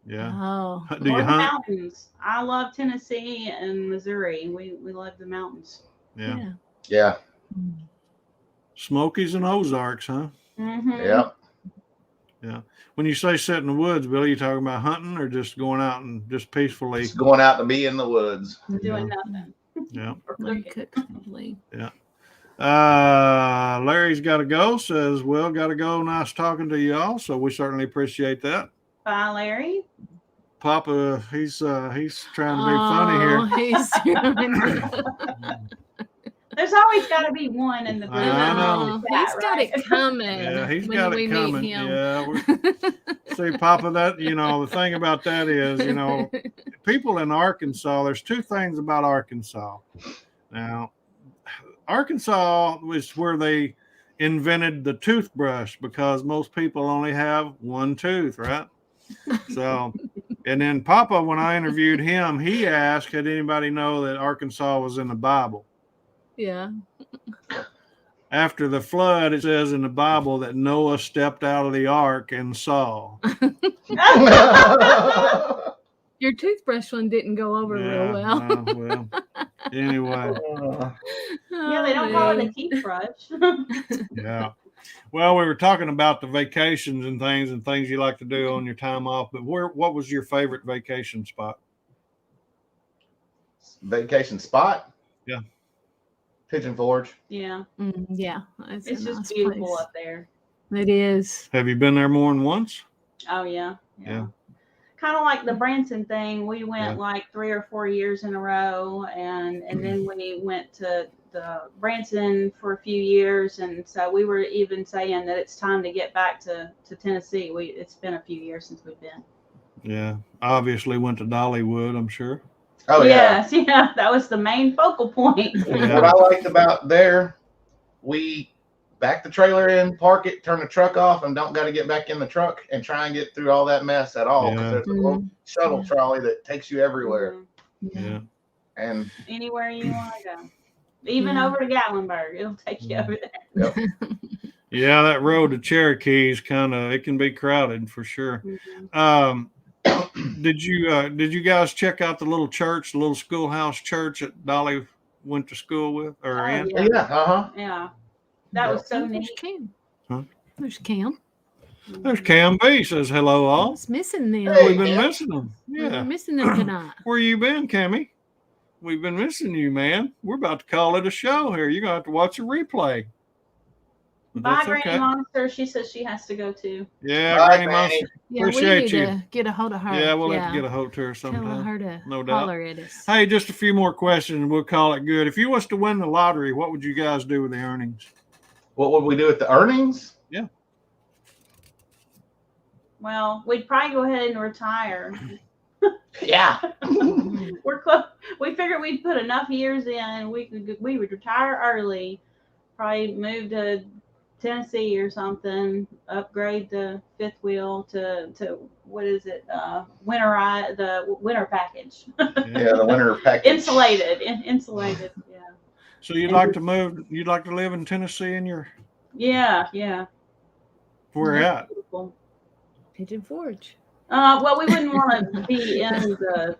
Yeah. Oh, Do you Or the hunt? mountains. I love Tennessee and Missouri. We love the mountains. Yeah. Yeah. Smokies and Ozarks, huh? Mm-hmm. Yep. Yeah. When you say sit in the woods, Billy, you talking about hunting or just going out and just peacefully? Just going out to be in the woods. Doing nothing. Yeah. Or we cooking. cook probably. Yeah. Larry's got to go. Says, well, got to go. Nice talking to you all. So we certainly appreciate that. Bye, Larry. Papa, he's trying to be funny here. He's There's always got to be one in the group. I know. He's got it coming. Yeah, he's when got we it meet coming. him. Yeah. See, Papa, that, the thing about that is, people in Arkansas, there's two things about Arkansas. Now, Arkansas was where they invented the toothbrush because most people only have one tooth, right? So, and then Papa, when I interviewed him, he asked, did anybody know that Arkansas was in the Bible? Yeah. After the flood, it says in the Bible that Noah stepped out of the ark and saw. Your toothbrush one didn't go over real well. Well, anyway. Yeah, they don't call it a teeth brush. Yeah. Well, we were talking about the vacations and things you like to do on your time off, but what was your favorite vacation spot? Vacation spot? Yeah. Pigeon Forge. Yeah. Yeah. It's a just nice beautiful place. up there. It is. Have you been there more than once? Oh, yeah. Yeah. Kind of like the Branson thing. We went Yeah. like 3 or 4 years in a row, and then we went to the Branson for a few years, and so we were even saying that it's time to get back to Tennessee. It's been a few years since we've been. Yeah. Obviously went to Dollywood, I'm sure. Oh, yeah. Yes, yeah, that was the main focal point. Yeah. What I liked about there, we back the trailer in, park it, turn the truck off, and don't got to get back in the truck and try and get through all that mess at all. Because Yeah. there's a little shuttle trolley that takes you everywhere. Yeah. And Anywhere you want to go. Even over to Gatlinburg, it'll take you over there. Yeah, that road to Cherokee is it can be crowded for sure. Did you guys check out the little church, the little schoolhouse church that Dolly went to school with or in? Yeah. yeah, Yeah. That was so There's neat. Cam. Huh? There's Cam. There's Cam B says hello I all. was missing them. Hey. We've been missing them. We're Yeah. missing them tonight. Where you been, Cammy? We've been missing you, man. We're about to call it a show here. You're gonna have to watch a replay. But Bye, that's Granny okay. Monster. She says she has to go too. Yeah, Bye, Granny Granny. Monster. Yeah, Appreciate we need you. to get a hold of her. Yeah, we'll have to get a hold to her Tell sometime. her to No doubt. holler at us. Hey, just a few more questions and we'll call it good. If you was to win the lottery, what would you guys do with the earnings? What would we do with the earnings? Yeah. Well, we'd probably go ahead and retire. Yeah. We're close. We figured we'd put enough years in. We would retire early. Probably move to Tennessee or something. Upgrade the fifth wheel to what is it? The winter package. Yeah, the winter package. Insulated. Yeah. So you'd like to move? You'd like to live in Tennessee in your? Yeah. Where at? Beautiful. Pigeon Forge. Well, we wouldn't want to be in the,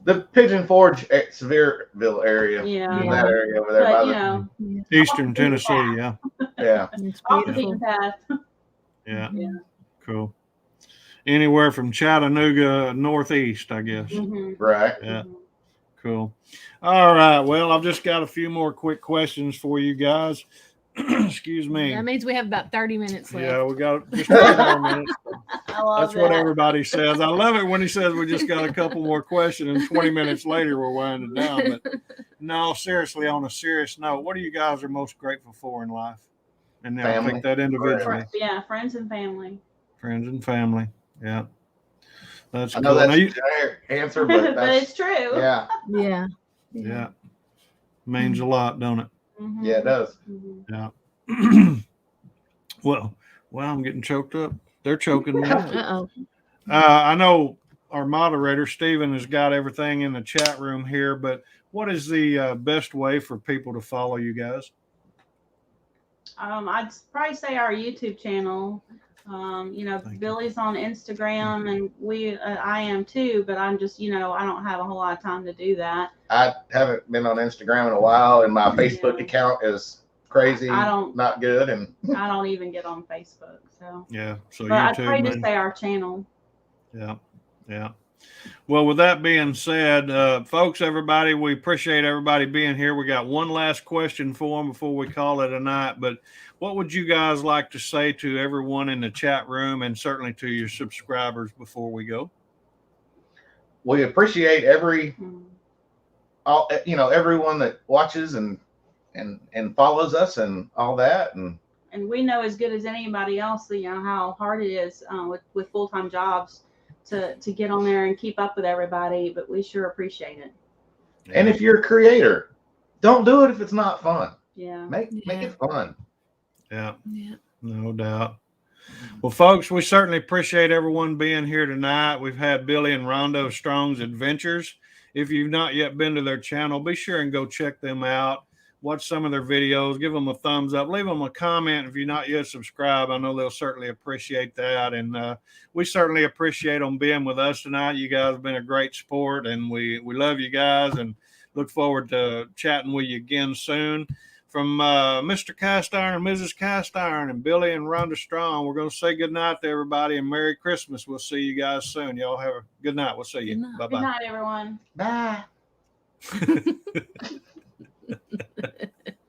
The Pigeon Forge, Sevierville area. Yeah. That area over there. But, Eastern Tennessee, yeah. Yeah. It's off the beautiful. beaten path. Yeah. Yeah. Cool. Anywhere from Chattanooga northeast, I guess. Mm-hmm. Right. Yeah. Cool. All right. Well, I've just got a few more quick questions for you guys. Excuse me. That means we have about 30 minutes left. Yeah, we got just a couple more minutes. I love That's that. what everybody says. I love it when he says we just got a couple more questions and 20 minutes later we're winding down. But no, seriously, on a serious note, what are you guys are most grateful for in life? And then I'll take that individually. Yeah, friends and family. Friends and family. Yeah. That's I know cool. that's Now a generic answer, but But it's true. yeah. Yeah. yeah. Means a lot, don't it? Mm-hmm. Yeah, it does. Mm-hmm. Yeah. Well, I'm getting choked up. They're choking me up. Uh-oh. I know our moderator, Steven, has got everything in the chat room here, but what is the best way for people to follow you guys? I'd probably say our YouTube channel. Billy's on Instagram, and I am too, but I'm just, I don't have a whole lot of time to do that. I haven't been on Instagram in a while, and my Facebook account is crazy, not good, and I don't even get on Facebook. So yeah, so but I'd YouTube, probably just say our channel. Yeah. Well, with that being said, folks, everybody, we appreciate everybody being here. We got one last question for them before we call it a night. But what would you guys like to say to everyone in the chat room and certainly to your subscribers before we go? we appreciate everyone that watches and follows us and all that, And we know as good as anybody else, how hard it is with full-time jobs to get on there and keep up with everybody, but we sure appreciate it. And if you're a creator, don't do it if it's not fun. Yeah. Make it fun. Yeah, no doubt. Well, folks, we certainly appreciate everyone being here tonight. We've had Billy and Rhonda Strong's Adventures. If you've not yet been to their channel, be sure and go check them out. Watch some of their videos, give them a thumbs up, leave them a comment if you're not yet subscribed. I know they'll certainly appreciate that. And we certainly appreciate them being with us tonight. You guys have been a great sport, and we love you guys and look forward to chatting with you again soon. From Mr. Cast Iron and Mrs. Cast Iron and Billy and Rhonda Strong, we're going to say good night to everybody and Merry Christmas. We'll see you guys soon. Y'all have a good night. We'll see you. Bye-bye. Good night, everyone. Bye.